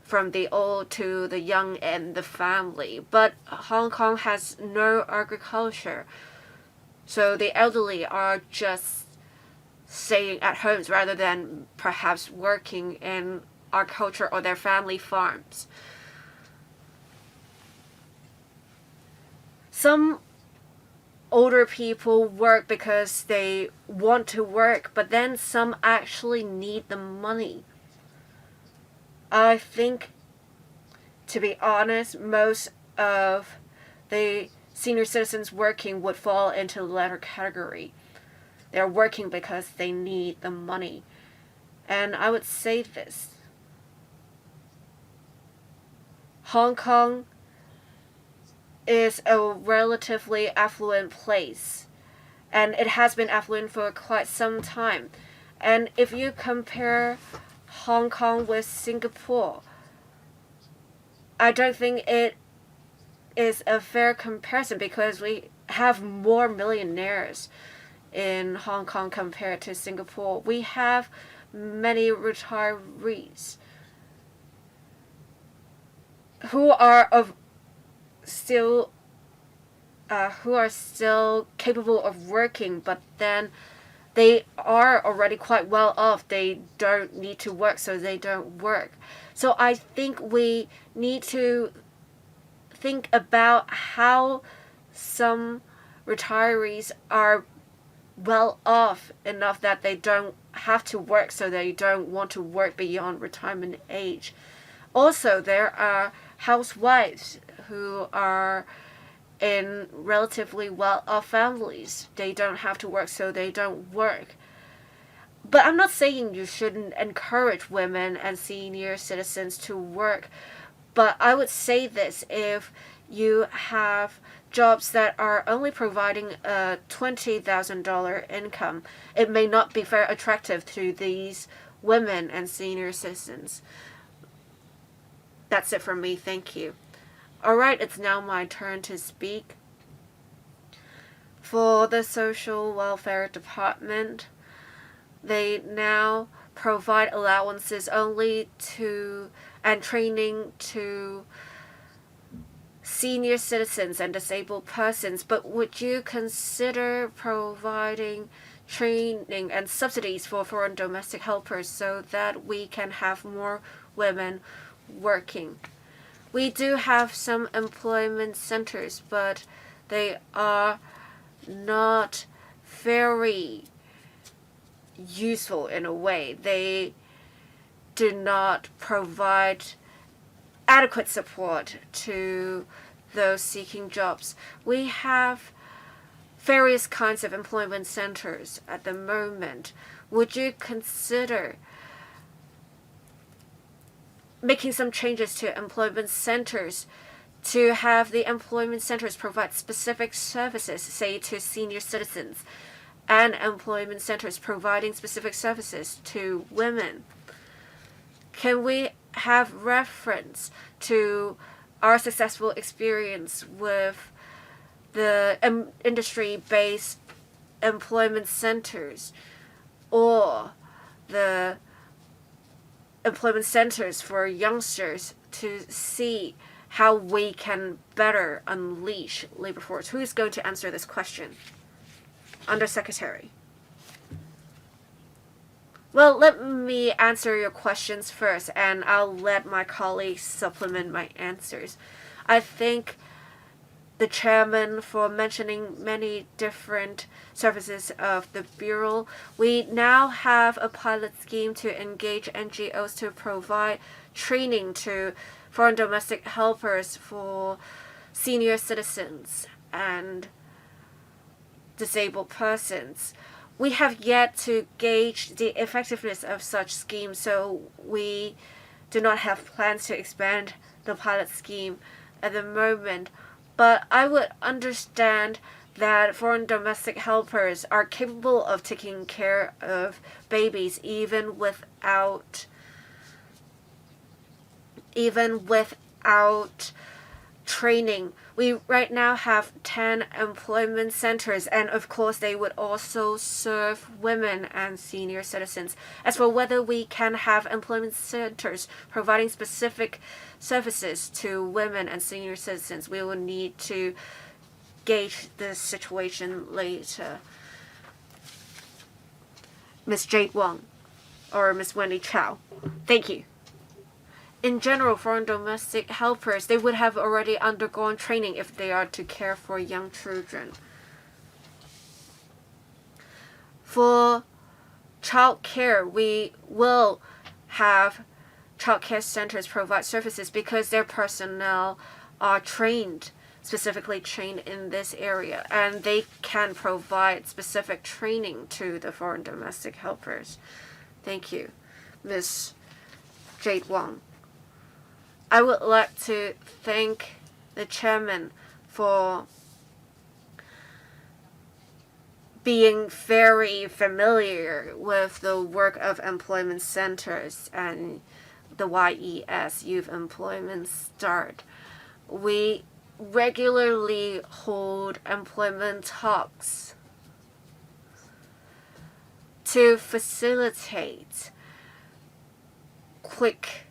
from the old to the young and the family. But Hong Kong has no agriculture, so the elderly are just staying at homes rather than perhaps working in agriculture or their family farms. Some older people work because they want to work, but then some actually need the money. I think, to be honest, most of the senior citizens working would fall into the latter category. They're working because they need the money. And I would say this. Hong Kong is a relatively affluent place, and it has been affluent for quite some time. And if you compare Hong Kong with Singapore, I don't think it is a fair comparison, because we have more millionaires in Hong Kong compared to Singapore. We have many retirees who are still capable of working, but then they are already quite well off. They don't need to work, so they don't work. So I think we need to think about how some retirees are well off enough that they don't have to work, so they don't want to work beyond retirement age. Also, there are housewives who are in relatively well-off families. They don't have to work, so they don't work. But I'm not saying you shouldn't encourage women and senior citizens to work. But I would say this: if you have jobs that are only providing a $20,000 income, it may not be very attractive to these women and senior citizens. That's it from me. Thank you. Alright, it's now my turn to speak. For the Social Welfare Department, they now provide allowances only and training to senior citizens and disabled persons, but would you consider providing training and subsidies for foreign domestic helpers so that we can have more women working? We do have some employment centers, but they are not very useful in a way. They do not provide adequate support to those seeking jobs. We have various kinds of employment centers at the moment. Would you consider making some changes to employment centers to have the employment centers provide specific services, say to senior citizens, and employment centers providing specific services to women? Can we have reference to our successful experience with the industry-based employment centers or the employment centers for youngsters to see how we can better unleash labor force? Who is going to answer this question? Undersecretary. Well, let me answer your questions first, and I'll let my colleagues supplement my answers. I think the chairman for mentioning many different services of the Bureau. We now have a pilot scheme to engage NGOs to provide training to foreign domestic helpers for senior citizens and disabled persons. We have yet to gauge the effectiveness of such schemes, so we do not have plans to expand the pilot scheme at the moment. But I would understand that foreign domestic helpers are capable of taking care of babies even without training. We right now have 10 employment centers, and of course they would also serve women and senior citizens. As for whether we can have employment centers providing specific services to women and senior citizens, we will need to gauge the situation later. Ms. Jade Wong or Ms. Wendy Chow. Thank you. In general, foreign domestic helpers, they would have already undergone training if they are to care for young children. For child care, we will have child care centers provide services because their personnel are specifically trained in this area, and they can provide specific training to the foreign domestic helpers. Thank you, Ms. Jade Wong. I would like to thank the chairman for being very familiar with the work of employment centers and the YES, Youth Employment Start. We regularly hold employment talks to facilitate quick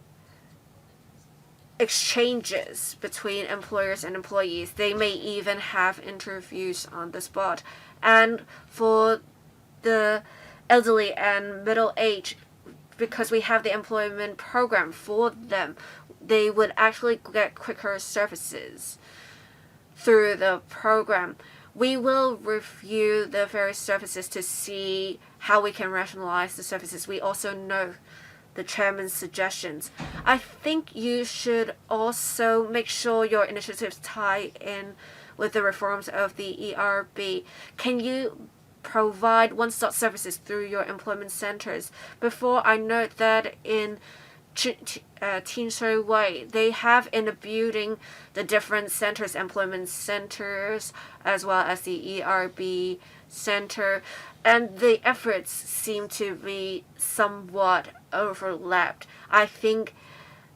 exchanges between employers and employees. They may even have interviews on the spot. And for the elderly and middle-aged, because we have the employment program for them, they would actually get quicker services through the program. We will review the various services to see how we can rationalize the services. We also know the chairman's suggestions. I think you should also make sure your initiatives tie in with the reforms of the ERB. Can you provide one-stop services through your employment centers? Before, I note that in Tinshui Wei, they have in the building the different centers, employment centers, as well as the ERB center, and the efforts seem to be somewhat overlapped. I think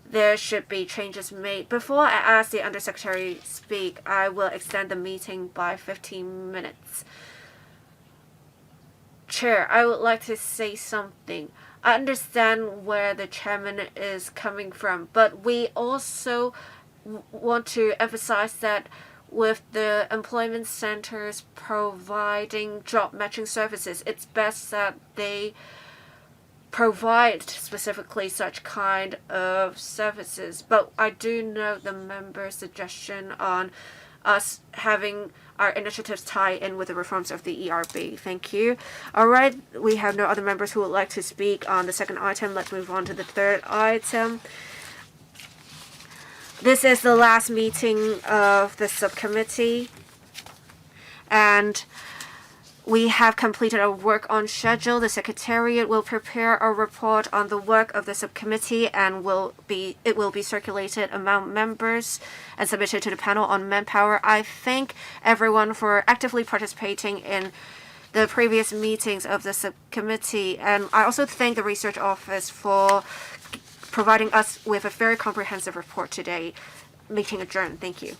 there should be changes made. Before I ask the Undersecretary to speak, I will extend the meeting by 15 minutes. Chair, I would like to say something. I understand where the chairman is coming from, but we also want to emphasize that with the employment centers providing job matching services, it's best that they provide specifically such kind of services. But I do note the member's suggestion on us having our initiatives tie in with the reforms of the ERB. Thank you. All right, we have no other members who would like to speak on the second item. Let's move on to the third item. This is the last meeting of the subcommittee, and we have completed our work on schedule. The Secretariat will prepare a report on the work of the subcommittee, and it will be circulated among members and submitted to the panel on manpower. I thank everyone for actively participating in the previous meetings of the subcommittee, and I also thank the research office for providing us with a very comprehensive report today. Meeting adjourned. Thank you.